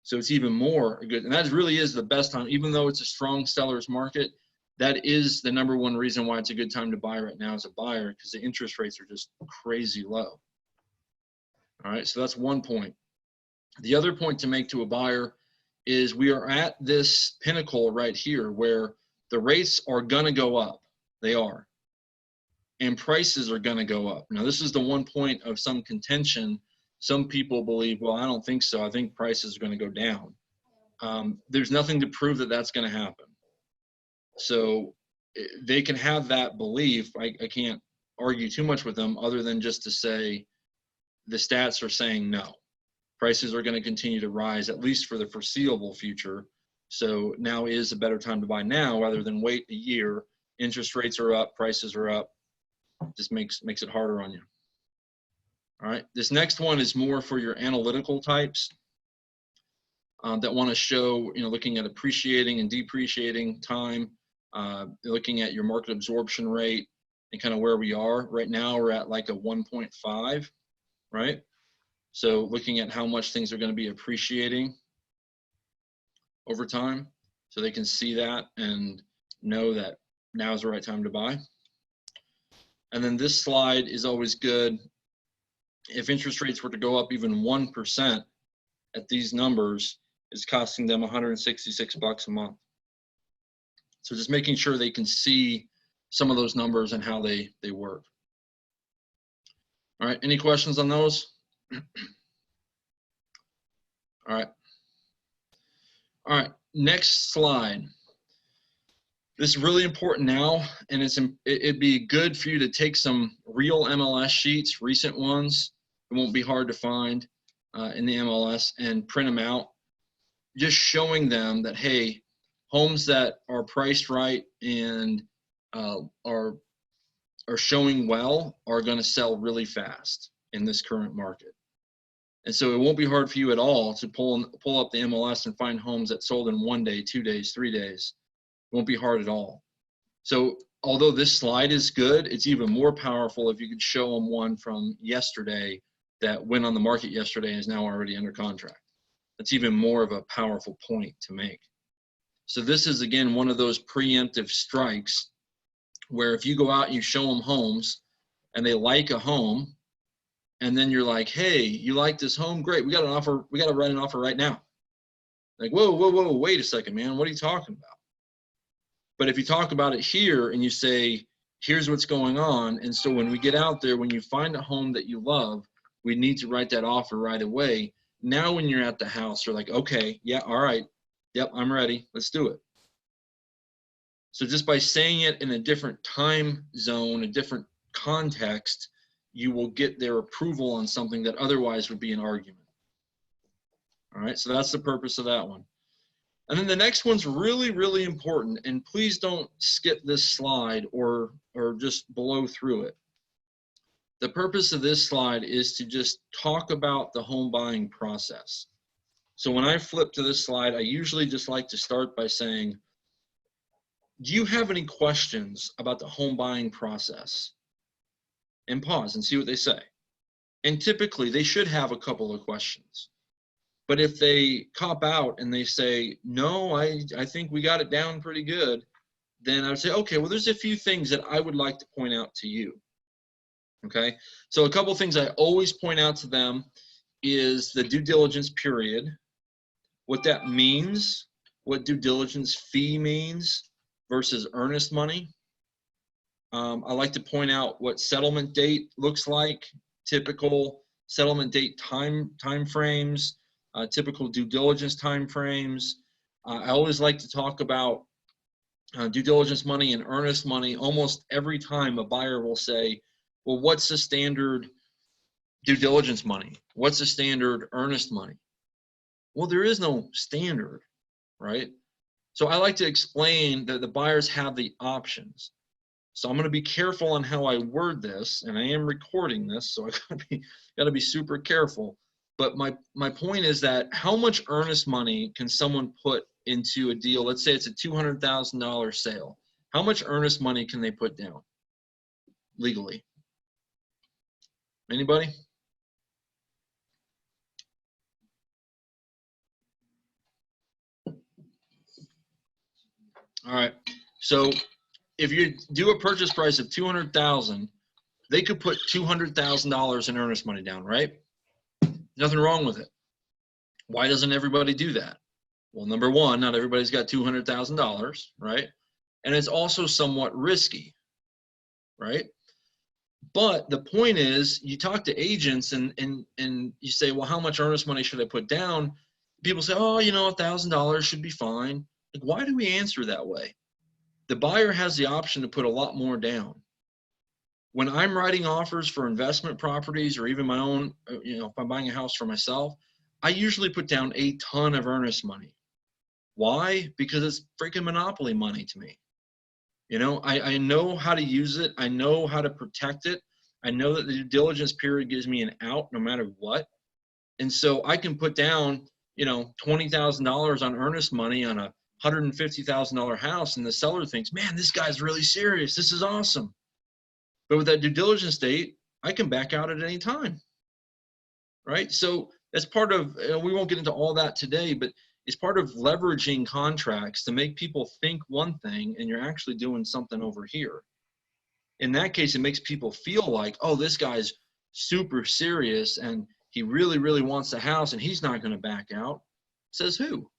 S1: So it's even more good. And that really is the best time, even though it's a strong seller's market, that is the #1 reason why it's a good time to buy right now as a buyer, because the interest rates are just crazy low. All right, so that's one point. The other point to make to a buyer is we are at this pinnacle right here where the rates are gonna go up. They are. And prices are gonna go up. Now this is the one point of some contention. Some people believe, well, I don't think so. I think prices are going to go down. There's nothing to prove that that's going to happen. So they can have that belief. I can't argue too much with them other than just to say the stats are saying no. Prices are going to continue to rise, at least for the foreseeable future. So now is a better time to buy now rather than wait a year. Interest rates are up, prices are up. Just makes it harder on you. All right, this next one is more for your analytical types that want to show, you know, looking at appreciating and depreciating time, looking at your market absorption rate and kind of where we are. Right now, we're at like a 1.5, right? So looking at how much things are going to be appreciating over time so they can see that and know that now is the right time to buy. And then this slide is always good. If interest rates were to go up even 1% at these numbers, it's costing them $166 a month. So just making sure they can see some of those numbers and how they work. All right, any questions on those? All right. All right, next slide. This is really important now, and it'd be good for you to take some real MLS sheets, recent ones. It won't be hard to find in the MLS, and print them out, just showing them that, hey, homes that are priced right and are showing well are going to sell really fast in this current market. And so it won't be hard for you at all to pull up the MLS and find homes that sold in 1 day, 2 days, 3 days. It won't be hard at all. So although this slide is good, it's even more powerful if you could show them one from yesterday that went on the market yesterday and is now already under contract. That's even more of a powerful point to make. So this is, again, one of those preemptive strikes where if you go out and you show them homes and they like a home, and then you're like, hey, you like this home? Great, we got an offer. We got to write an offer right now. Like, whoa, whoa, whoa, wait a second, man. What are you talking about? But if you talk about it here and you say, here's what's going on, and so when we get out there, when you find a home that you love, we need to write that offer right away. Now when you're at the house, you're like, okay, yeah, all right, yep, I'm ready. Let's do it. So just by saying it in a different time zone, a different context, you will get their approval on something that otherwise would be an argument. All right, so that's the purpose of that one. And then the next one's really, really important, and please don't skip this slide or just blow through it. The purpose of this slide is to just talk about the home buying process. So when I flip to this slide, I usually just like to start by saying, do you have any questions about the home buying process? And pause and see what they say. And typically they should have a couple of questions. But if they cop out and they say, no, I think we got it down pretty good, then I would say, okay, well, there's a few things that I would like to point out to you. Okay, so a couple of things I always point out to them is the due diligence period, what that means, what due diligence fee means versus earnest money. I like to point out what settlement date looks like, typical settlement date time frames, typical due diligence time frames. I always like to talk about due diligence money and earnest money. Almost every time a buyer will say, well, what's the standard due diligence money? What's the standard earnest money? Well, there is no standard, right? So I like to explain that the buyers have the options. So I'm going to be careful on how I word this, and I am recording this, so I gotta be super careful. But my point is that how much earnest money can someone put into a deal? Let's say it's a $200,000 sale. How much earnest money can they put down legally? Anybody? All right. So if you do a purchase price of $200,000, they could put $200,000 in earnest money down, right? Nothing wrong with it. Why doesn't everybody do that? Well, number one, not everybody's got $200,000, right? And it's also somewhat risky, right? But the point is, you talk to agents and you say, well, how much earnest money should I put down? People say, oh, you know, $1,000 should be fine. Like, why do we answer that way? The buyer has the option to put a lot more down. When I'm writing offers for investment properties or even my own, you know, if I'm buying a house for myself, I usually put down a ton of earnest money. Why? Because it's freaking monopoly money to me. You know, I know how to use it. I know how to protect it. I know that the due diligence period gives me an out no matter what. And so I can put down, you know, $20,000 on earnest money on a $150,000 house, and the seller thinks, man, this guy's really serious. This is awesome. But with that due diligence date, I can back out at any time, right? So that's part of, we won't get into all that today, but it's part of leveraging contracts to make people think one thing and you're actually doing something over here. In that case, it makes people feel like, oh, this guy's super serious and he really, really wants the house and he's not going to back out. Says who?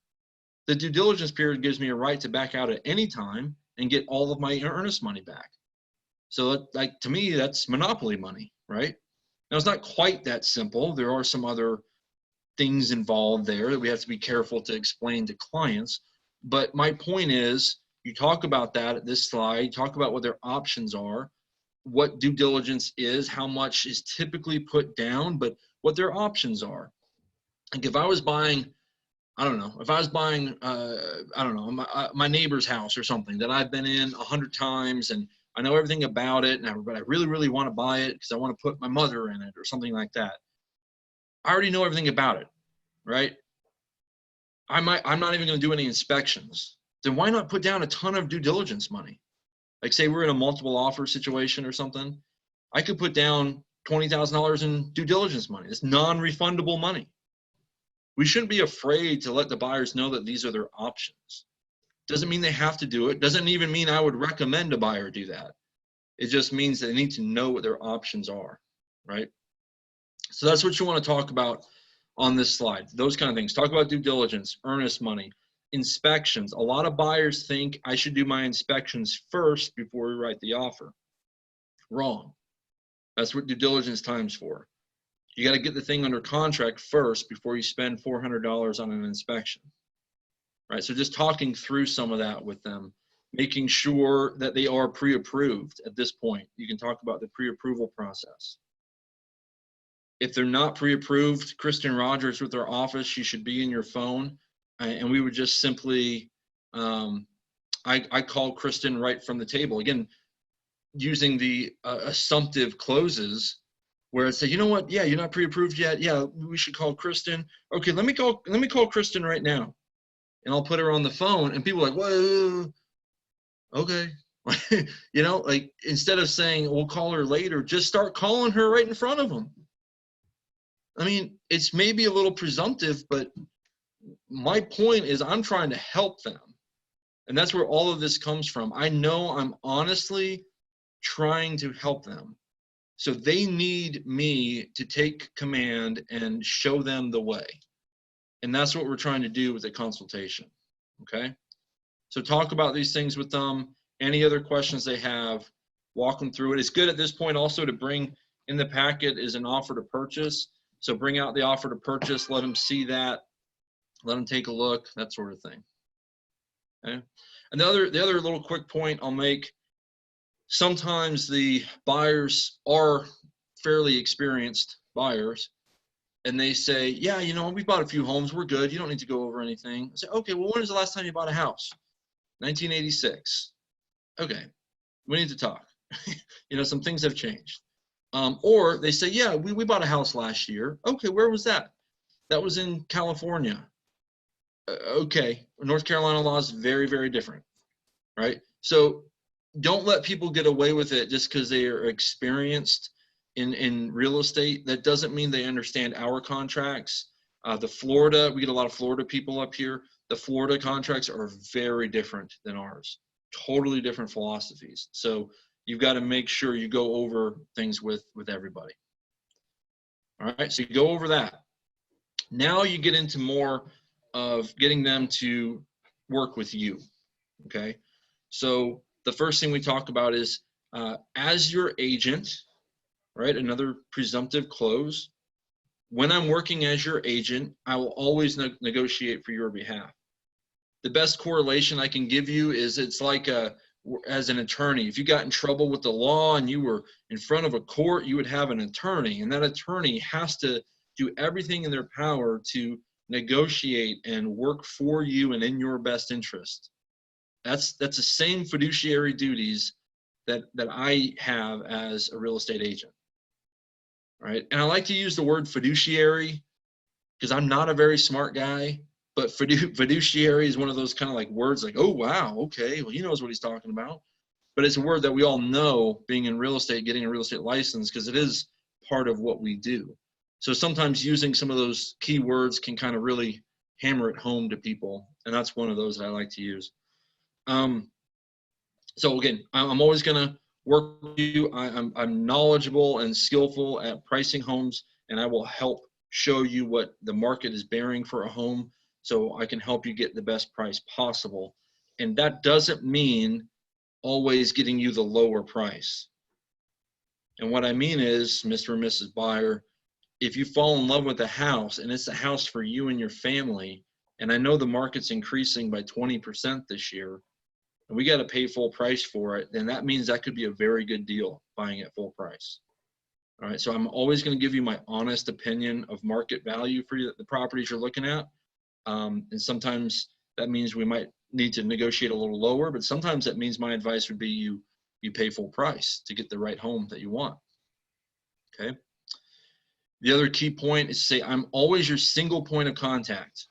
S1: The due diligence period gives me a right to back out at any time and get all of my earnest money back. So like, to me, that's monopoly money, right? Now, it's not quite that simple. There are some other things involved there that we have to be careful to explain to clients. But my point is, you talk about that at this slide, talk about what their options are, what due diligence is, how much is typically put down, but what their options are. Like if I was buying, I don't know, if I was buying, I don't know, my neighbor's house or something that I've been in 100 times and I know everything about it, but I really, really want to buy it because I want to put my mother in it or something like that. I already know everything about it, right? I'm not even going to do any inspections. Then why not put down a ton of due diligence money? Like say we're in a multiple offer situation or something, I could put down $20,000 in due diligence money. It's non-refundable money. We shouldn't be afraid to let the buyers know that these are their options. Doesn't mean they have to do it. Doesn't even mean I would recommend a buyer do that. It just means they need to know what their options are, right? So that's what you want to talk about on this slide. Those kind of things. Talk about due diligence, earnest money, inspections. A lot of buyers think I should do my inspections first before we write the offer. Wrong. That's what due diligence time's for. You got to get the thing under contract first before you spend $400 on an inspection, right? So just talking through some of that with them, making sure that they are pre-approved at this point. You can talk about the pre-approval process. If they're not pre-approved, Kristen Rogers with our office, she should be in your phone. And we would just simply, I call Kristen right from the table. Again, using the assumptive closes where it say, you know what? Yeah, you're not pre-approved yet. Yeah, we should call Kristen. Okay, let me call Kristen right now. And I'll put her on the phone and people are like, whoa, okay. You know, like instead of saying we'll call her later, just start calling her right in front of them. I mean, it's maybe a little presumptive, but my point is I'm trying to help them. And that's where all of this comes from. I know I'm honestly trying to help them. So they need me to take command and show them the way. And that's what we're trying to do with the consultation, okay? So talk about these things with them. Any other questions they have, walk them through it. It's good at this point also to bring in the packet is an offer to purchase. So bring out the offer to purchase, let them see that, let them take a look, that sort of thing, okay? And the other little quick point I'll make, sometimes the buyers are fairly experienced buyers and they say, yeah, you know, we bought a few homes, we're good, you don't need to go over anything. I say, okay, well, when was the last time you bought a house? 1986. Okay, we need to talk. You know, some things have changed. Or they say, yeah, we bought a house last year. Okay, where was that? That was in California. Okay, North Carolina law is very, very different, right? So don't let people get away with it just because they are experienced in real estate. That doesn't mean they understand our contracts. The Florida, we get a lot of Florida people up here. The Florida contracts are very different than ours, totally different philosophies. So you've got to make sure you go over things with everybody. All right, so you go over that. Now you get into more of getting them to work with you, okay? So the first thing we talk about is as your agent, right, another presumptive close, when I'm working as your agent, I will always negotiate for your behalf. The best correlation I can give you is it's like as an attorney. If you got in trouble with the law and you were in front of a court, you would have an attorney, and that attorney has to do everything in their power to negotiate and work for you and in your best interest. That's the same fiduciary duties that I have as a real estate agent, right? And I like to use the word fiduciary because I'm not a very smart guy, but fiduciary is one of those kind of like words like, oh, wow, okay, well, he knows what he's talking about. But it's a word that we all know being in real estate, getting a real estate license, because it is part of what we do. So sometimes using some of those key words can kind of really hammer it home to people, and that's one of those that I like to use. So again, I'm always going to work with you. I'm knowledgeable and skillful at pricing homes, and I will help show you what the market is bearing for a home so I can help you get the best price possible. And that doesn't mean always getting you the lower price. And what I mean is, Mr. and Mrs. Buyer, if you fall in love with a house and it's a house for you and your family, and I know the market's increasing by 20% this year, and we got to pay full price for it, then that means that could be a very good deal buying at full price. All right, so I'm always going to give you my honest opinion of market value for the properties you're looking at. And sometimes that means we might need to negotiate a little lower, but sometimes that means my advice would be you pay full price to get the right home that you want. Okay. The other key point is to say, I'm always your single point of contact.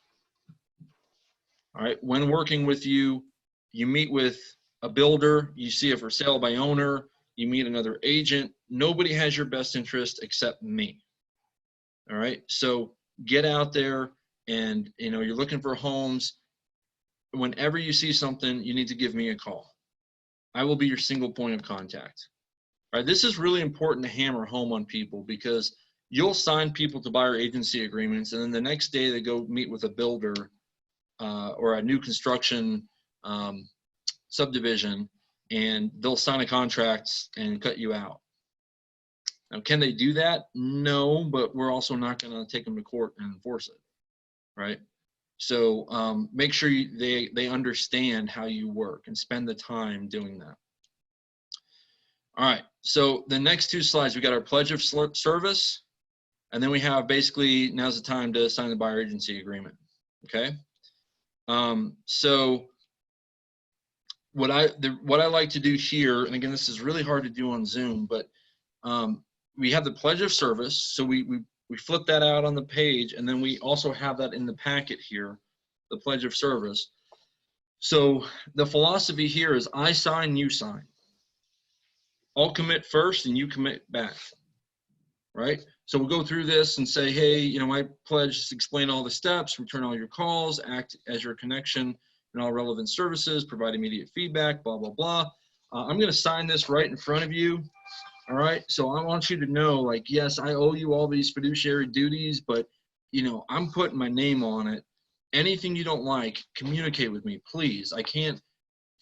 S1: All right. When working with you, you meet with a builder, you see a for sale by owner, you meet another agent. Nobody has your best interest except me. All right. So get out there and, you're looking for homes. Whenever you see something, you need to give me a call. I will be your single point of contact. All right. This is really important to hammer home on people, because you'll sign people to buyer agency agreements, and then the next day they go meet with a builder or a new construction subdivision, and they'll sign a contract and cut you out. Now, can they do that? No, but we're also not going to take them to court and enforce it, right? So make sure they understand how you work and spend the time doing that. All right, so the next two slides, we got our pledge of service, and then we have basically, now's the time to sign the buyer agency agreement, okay? So what I like to do here, and again, this is really hard to do on Zoom, but we have the pledge of service. So we flip that out on the page, and then we also have that in the packet here, the pledge of service. So the philosophy here is I sign, you sign. I'll commit first and you commit back, right? So we'll go through this and say, hey, I pledge to explain all the steps, return all your calls, act as your connection in all relevant services, provide immediate feedback, blah, blah, blah. I'm going to sign this right in front of you. All right. So I want you to know, like, yes, I owe you all these fiduciary duties, but, I'm putting my name on it. Anything you don't like, communicate with me, please. I can't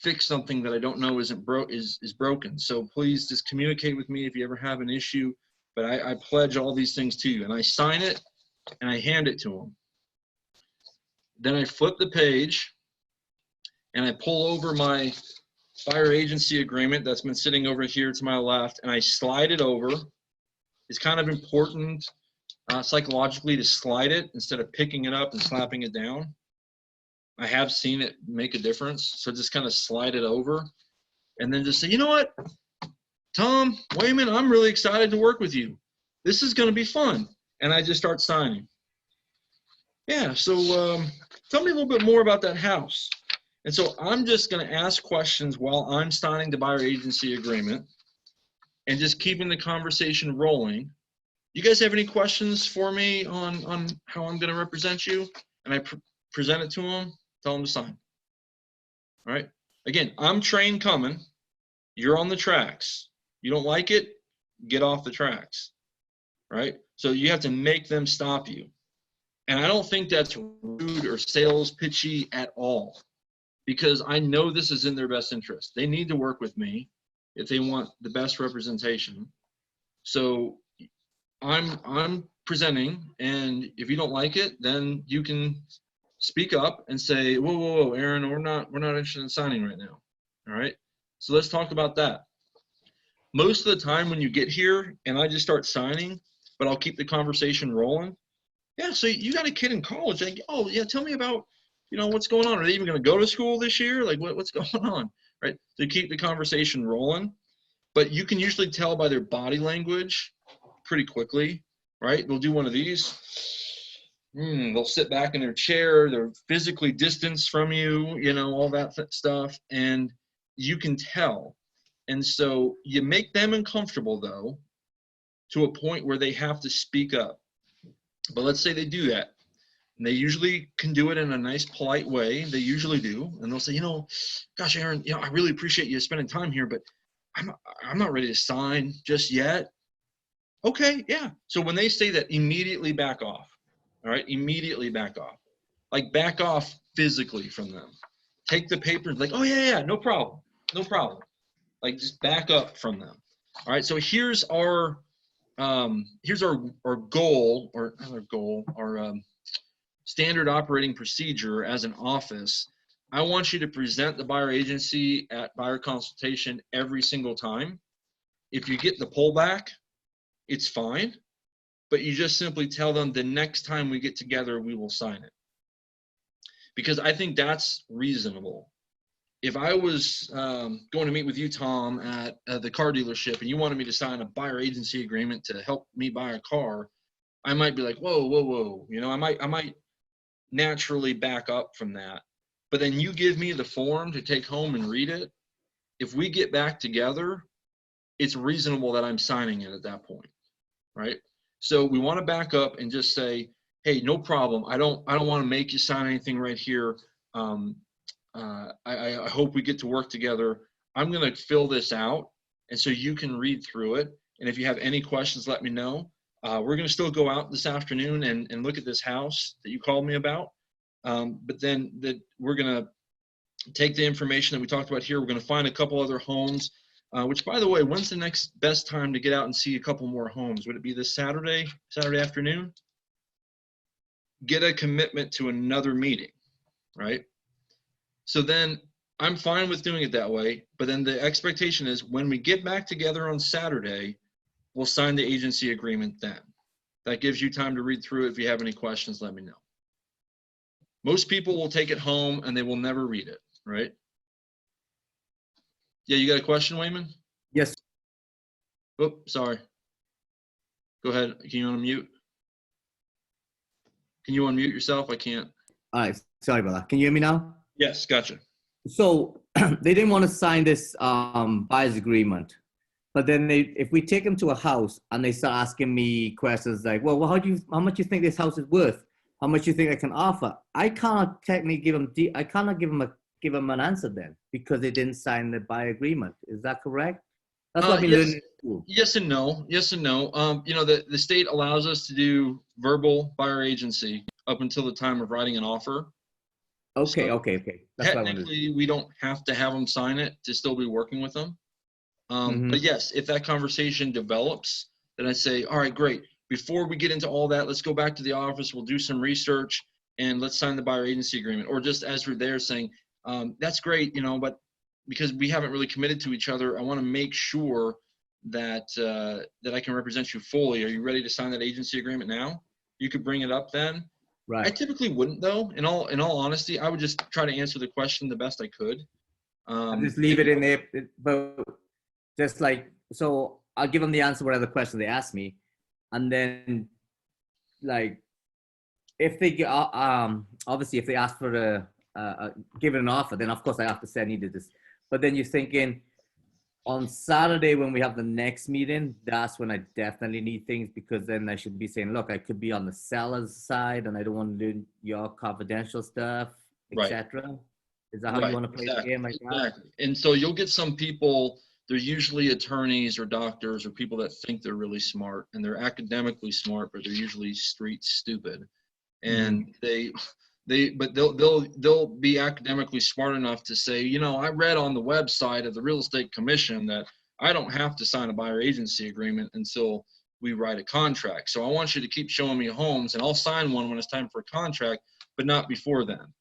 S1: fix something that I don't know is broken. So please just communicate with me if you ever have an issue. But I pledge all these things to you, and I sign it and I hand it to them. Then I flip the page and I pull over my buyer agency agreement that's been sitting over here to my left, and I slide it over. It's kind of important psychologically to slide it instead of picking it up and slapping it down. I have seen it make a difference. So just kind of slide it over and then just say, you know what, Tom Wayman, I'm really excited to work with you. This is going to be fun. And I just start signing. Yeah, so tell me a little bit more about that house. And so I'm just going to ask questions while I'm signing the buyer agency agreement and just keeping the conversation rolling. You guys have any questions for me on how I'm going to represent you? And I present it to them, tell them to sign. All right. Again, I'm train coming. You're on the tracks. You don't like it, get off the tracks. Right? So you have to make them stop you. And I don't think that's rude or sales pitchy at all, because I know this is in their best interest. They need to work with me if they want the best representation. So I'm presenting, and if you don't like it, then you can speak up and say, whoa, Aaron, we're not interested in signing right now. All right. So let's talk about that. Most of the time when you get here and I just start signing, but I'll keep the conversation rolling. Yeah, so you got a kid in college. Like, oh yeah, tell me about, what's going on. Are they even going to go to school this year? Like, what's going on, right? To keep the conversation rolling. But you can usually tell by their body language pretty quickly, right? They'll do one of these. They'll sit back in their chair. They're physically distanced from you, all that stuff. And you can tell. And so you make them uncomfortable, though, to a point where they have to speak up. But let's say they do that. And they usually can do it in a nice, polite way. They usually do. And they'll say, gosh, Aaron, I really appreciate you spending time here, but I'm not ready to sign just yet. Okay, yeah. So when they say that, immediately back off. All right, immediately back off. Like, back off physically from them. Take the papers, like, oh, yeah, no problem. No problem. Like, just back up from them. All right, so here's our goal, or not our goal, our standard operating procedure as an office. I want you to present the buyer agency at buyer consultation every single time. If you get the pullback, it's fine, but you just simply tell them the next time we get together, we will sign it. Because I think that's reasonable. If I was going to meet with you, Tom, at the car dealership, and you wanted me to sign a buyer agency agreement to help me buy a car, I might be like, whoa, whoa, whoa. You know, I might naturally back up from that. But then you give me the form to take home and read it. If we get back together, it's reasonable that I'm signing it at that point, right? So we want to back up and just say, hey, no problem. I don't want to make you sign anything right here. I hope we get to work together. I'm going to fill this out, and so you can read through it. And if you have any questions, let me know. We're going to still go out this afternoon and look at this house that you called me about. But then we're going to take the information that we talked about here. We're going to find a couple other homes, which, by the way, when's the next best time to get out and see a couple more homes? Would it be this Saturday afternoon? Get a commitment to another meeting, right? So then I'm fine with doing it that way, but then the expectation is when we get back together on Saturday, we'll sign the agency agreement then. That gives you time to read through it. If you have any questions, let me know. Most people will take it home and they will never read it, right? Yeah, you got a question, Wayman?
S2: Yes.
S1: Oh, sorry. Go ahead. Can you unmute? Can you unmute yourself? I can't.
S2: All right. Sorry about that. Can you hear me now?
S1: Yes, gotcha.
S2: So they didn't want to sign this buyer's agreement, but then if we take them to a house and they start asking me questions like, well, how much you think this house is worth? How much you think I can offer? I cannot technically give them. I cannot give them an answer then because they didn't sign the buyer agreement. Is that correct? That's what I've been
S1: Yes.
S2: learning in school.
S1: Yes and no. Yes and no. You know, the state allows us to do verbal buyer agency up until the time of writing an offer.
S2: Okay,
S1: So
S2: okay. That's what I wanted.
S1: technically, we don't have to have them sign it to still be working with them. But yes, if that conversation develops, then I say, all right, great. Before we get into all that, let's go back to the office. We'll do some research and let's sign the buyer agency agreement. Or just as we're there saying, that's great, you know, but because we haven't really committed to each other, I want to make sure that that I can represent you fully. Are you ready to sign that agency agreement now? You could bring it up then.
S2: Right.
S1: I typically wouldn't, though. In all honesty, I would just try to answer the question the best I could.
S2: I just leave it in there, but just like, so I'll give them the answer whatever question they ask me, and then like if they get obviously if they ask for give it an offer, then of course I have to say I needed this. But then you're thinking on Saturday when we have the next meeting, that's when I definitely need things, because then I should be saying, look, I could be on the seller's side and I don't want to do your confidential stuff, etc. Is that how you want to play the game like that?
S1: Exactly. And so you'll get some people, they're usually attorneys or doctors or people that think they're really smart, and they're academically smart, but they're usually street stupid. And they'll be academically smart enough to say, you know, I read on the website of the Real Estate Commission that I don't have to sign a buyer agency agreement until we write a contract. So I want you to keep showing me homes, and I'll sign one when it's time for a contract, but not before then.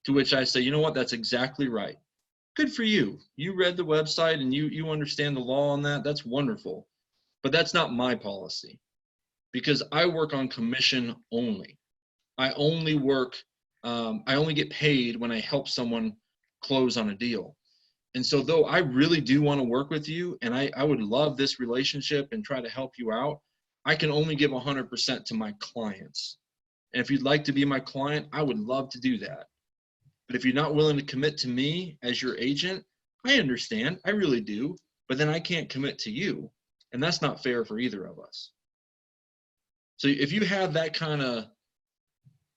S1: To which I say, you know what, that's exactly right. Good for you. You read the website and you understand the law on that. That's wonderful. But that's not my policy, because I work on commission only. I only work, I only get paid when I help someone close on a deal. And so though I really do want to work with you, and I would love this relationship and try to help you out, I can only give 100% to my clients. And if you'd like to be my client, I would love to do that. But if you're not willing to commit to me as your agent, I understand, I really do, but then I can't commit to you. And that's not fair for either of us. So if you have that kind of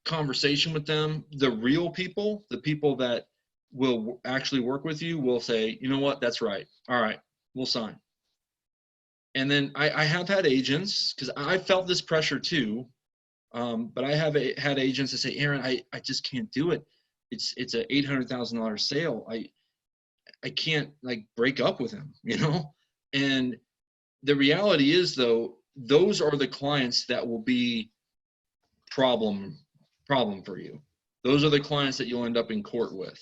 S1: conversation with them, the real people, the people that will actually work with you, will say, you know what, that's right. All right, we'll sign. And then I have had agents, because I felt this pressure too, but I have had agents that say, Aaron, I just can't do it. It's a $800,000 sale. I can't like break up with him, you know? And the reality is, though, those are the clients that will be problem for you. Those are the clients that you'll end up in court with.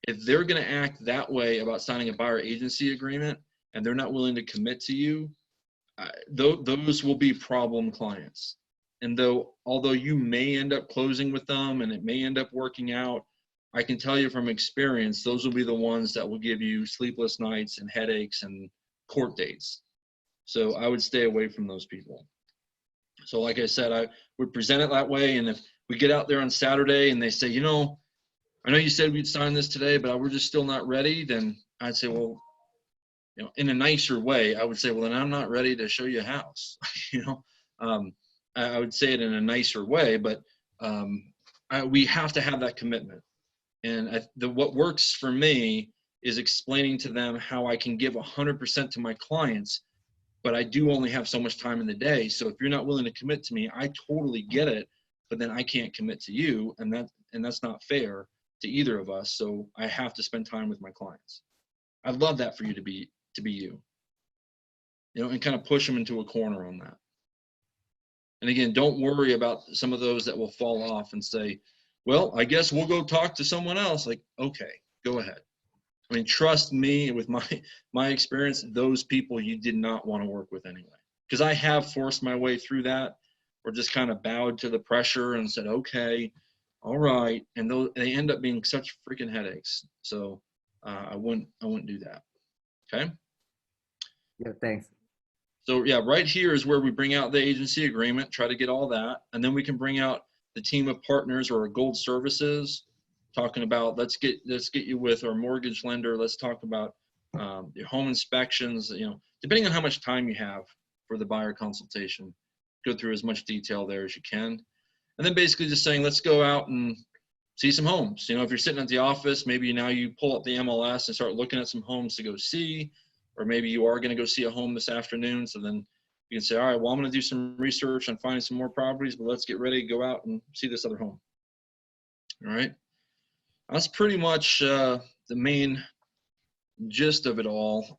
S1: If they're going to act that way about signing a buyer agency agreement and they're not willing to commit to you, those will be problem clients. And although you may end up closing with them and it may end up working out, I can tell you from experience, those will be the ones that will give you sleepless nights and headaches and court dates. So I would stay away from those people. So like I said, I would present it that way. And if we get out there on Saturday and they say, I know you said we'd sign this today, but we're just still not ready, then I'd say, well, in a nicer way, I would say, well, then I'm not ready to show you a house. I would say it in a nicer way, but we have to have that commitment. And what works for me is explaining to them how I can give 100% to my clients, but I do only have so much time in the day. So if you're not willing to commit to me, I totally get it, but then I can't commit to you, and that's not fair to either of us. So I have to spend time with my clients. I'd love that for you to be you, and kind of push them into a corner on that. And again, don't worry about some of those that will fall off and say, well, I guess we'll go talk to someone else. Like, okay, go ahead. I mean, trust me, with my experience, those people you did not want to work with anyway. Because I have forced my way through that, or just kind of bowed to the pressure and said, okay, all right. And they end up being such freaking headaches. So I wouldn't do that. Okay.
S2: Yeah, thanks.
S1: So yeah, right here is where we bring out the agency agreement, try to get all that. And then we can bring out the team of partners or our gold services, talking about, let's get you with our mortgage lender. Let's talk about your home inspections, depending on how much time you have for the buyer consultation, go through as much detail there as you can. And then basically just saying, let's go out and see some homes. If you're sitting at the office, maybe now you pull up the MLS and start looking at some homes to go see, or maybe you are going to go see a home this afternoon. So then you can say, all right, well, I'm going to do some research on finding some more properties, but let's get ready to go out and see this other home. All right. That's pretty much the main gist of it all.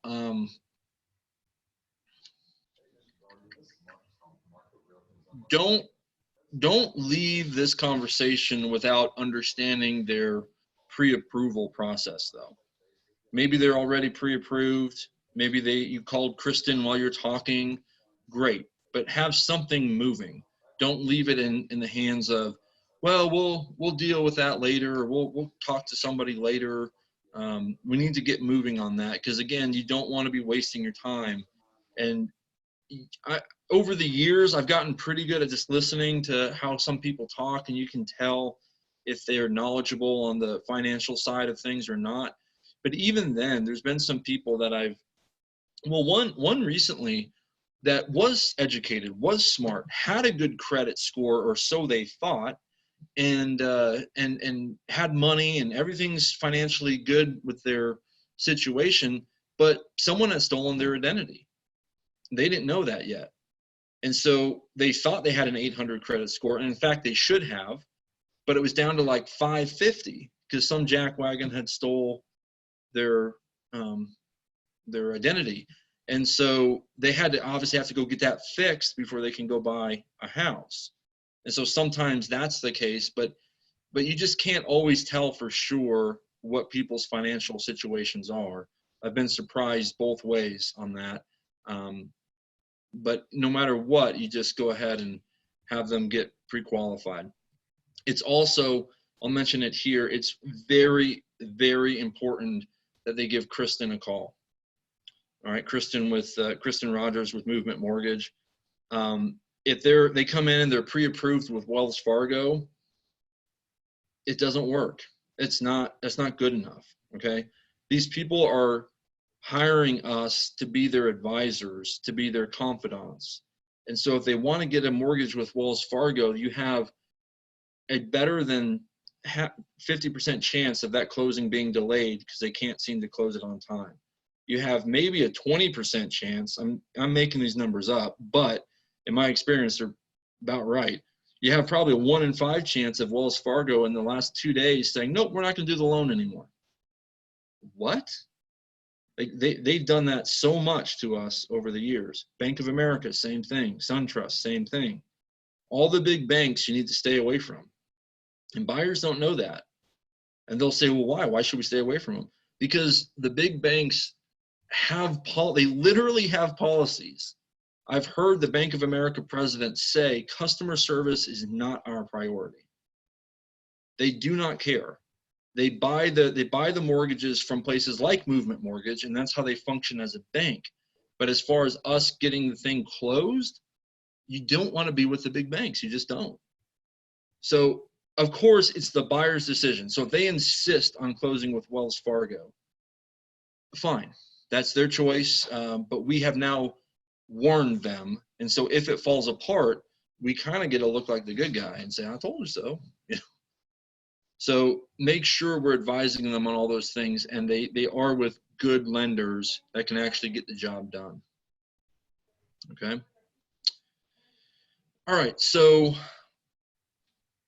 S1: Don't leave this conversation without understanding their pre-approval process, though. Maybe they're already pre-approved. Maybe you called Kristen while you're talking. Great, but have something moving. Don't leave it in the hands of, well, we'll deal with that later, or we'll talk to somebody later. We need to get moving on that, because again, you don't want to be wasting your time. And over the years, I've gotten pretty good at just listening to how some people talk, and you can tell if they're knowledgeable on the financial side of things or not. But even then, there's been some people that one recently that was educated, was smart, had a good credit score, or so they thought, and had money and everything's financially good with their situation, but someone had stolen their identity. They didn't know that yet. And so they thought they had an 800 credit score, and in fact they should have, but it was down to like 550 because some jackwagon had stole their identity. And so they had to obviously have to go get that fixed before they can go buy a house. And so sometimes that's the case, but you just can't always tell for sure what people's financial situations are. I've been surprised both ways on that. But no matter what, you just go ahead and have them get pre-qualified. It's also, I'll mention it here, it's very, very important that they give Kristen a call. All right, Kristen Rogers with Movement Mortgage. If they come in and they're pre-approved with Wells Fargo, it doesn't work. That's not good enough. Okay, these people are hiring us to be their advisors, to be their confidants. And so if they want to get a mortgage with Wells Fargo, you have a better than 50% chance of that closing being delayed because they can't seem to close it on time. You have maybe a 20% chance, I'm making these numbers up, but in my experience, they're about right. You have probably a 1 in 5 chance of Wells Fargo in the last 2 days saying, nope, we're not going to do the loan anymore. What? They've done that so much to us over the years. Bank of America, same thing. SunTrust, same thing. All the big banks you need to stay away from. And buyers don't know that. And they'll say, well, why? Why should we stay away from them? Because the big banks they literally have policies. I've heard the Bank of America president say customer service is not our priority. They do not care. They buy the mortgages from places like Movement Mortgage, and that's how they function as a bank. But as far as us getting the thing closed, you don't want to be with the big banks. You just don't. So of course it's the buyer's decision. So if they insist on closing with Wells Fargo, fine, that's their choice. But we have now warned them, and so if it falls apart, we kind of get to look like the good guy and say, I told you so. So make sure we're advising them on all those things, and they are with good lenders that can actually get the job done. Okay. All right, so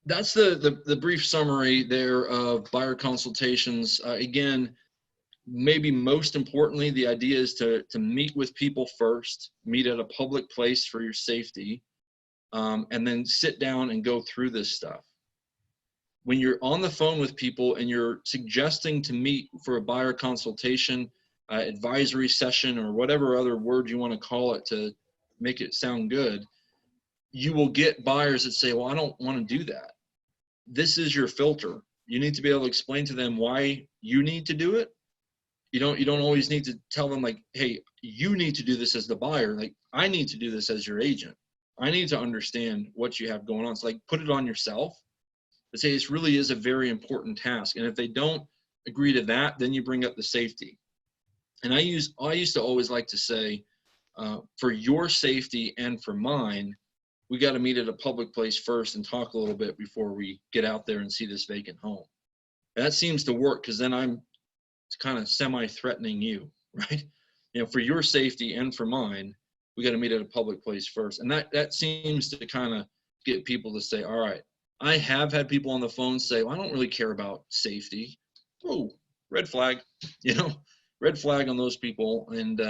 S1: that's the brief summary there of buyer consultations. Again, maybe most importantly, the idea is to meet with people first, meet at a public place for your safety, and then sit down and go through this stuff. When you're on the phone with people and you're suggesting to meet for a buyer consultation, advisory session, or whatever other word you want to call it to make it sound good, you will get buyers that say, well, I don't want to do that. This is your filter. You need to be able to explain to them why you need to do it. You don't always need to tell them like, hey, you need to do this as the buyer. Like, I need to do this as your agent. I need to understand what you have going on. So like, put it on yourself. But say this really is a very important task. And if they don't agree to that, then you bring up the safety. And I used to always like to say, for your safety and for mine, we got to meet at a public place first and talk a little bit before we get out there and see this vacant home. That seems to work, because then I'm kind of semi-threatening you, right? You know, for your safety and for mine, we got to meet at a public place first. And that seems to kind of get people to say, all right. I have had people on the phone say, well, I don't really care about safety. Oh, red flag, red flag on those people. And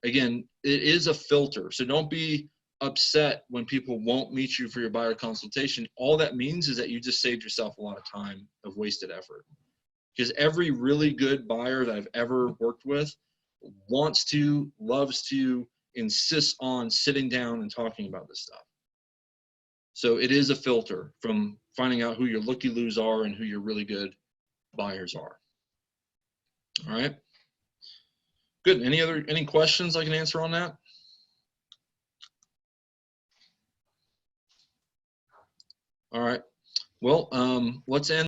S1: again, it is a filter. So don't be upset when people won't meet you for your buyer consultation. All that means is that you just saved yourself a lot of time of wasted effort. Because every really good buyer that I've ever worked with wants to, loves to, insists on sitting down and talking about this stuff. So it is a filter from finding out who your looky-loos are and who your really good buyers are. All right. Good. Any questions I can answer on that? All right. Well, let's end.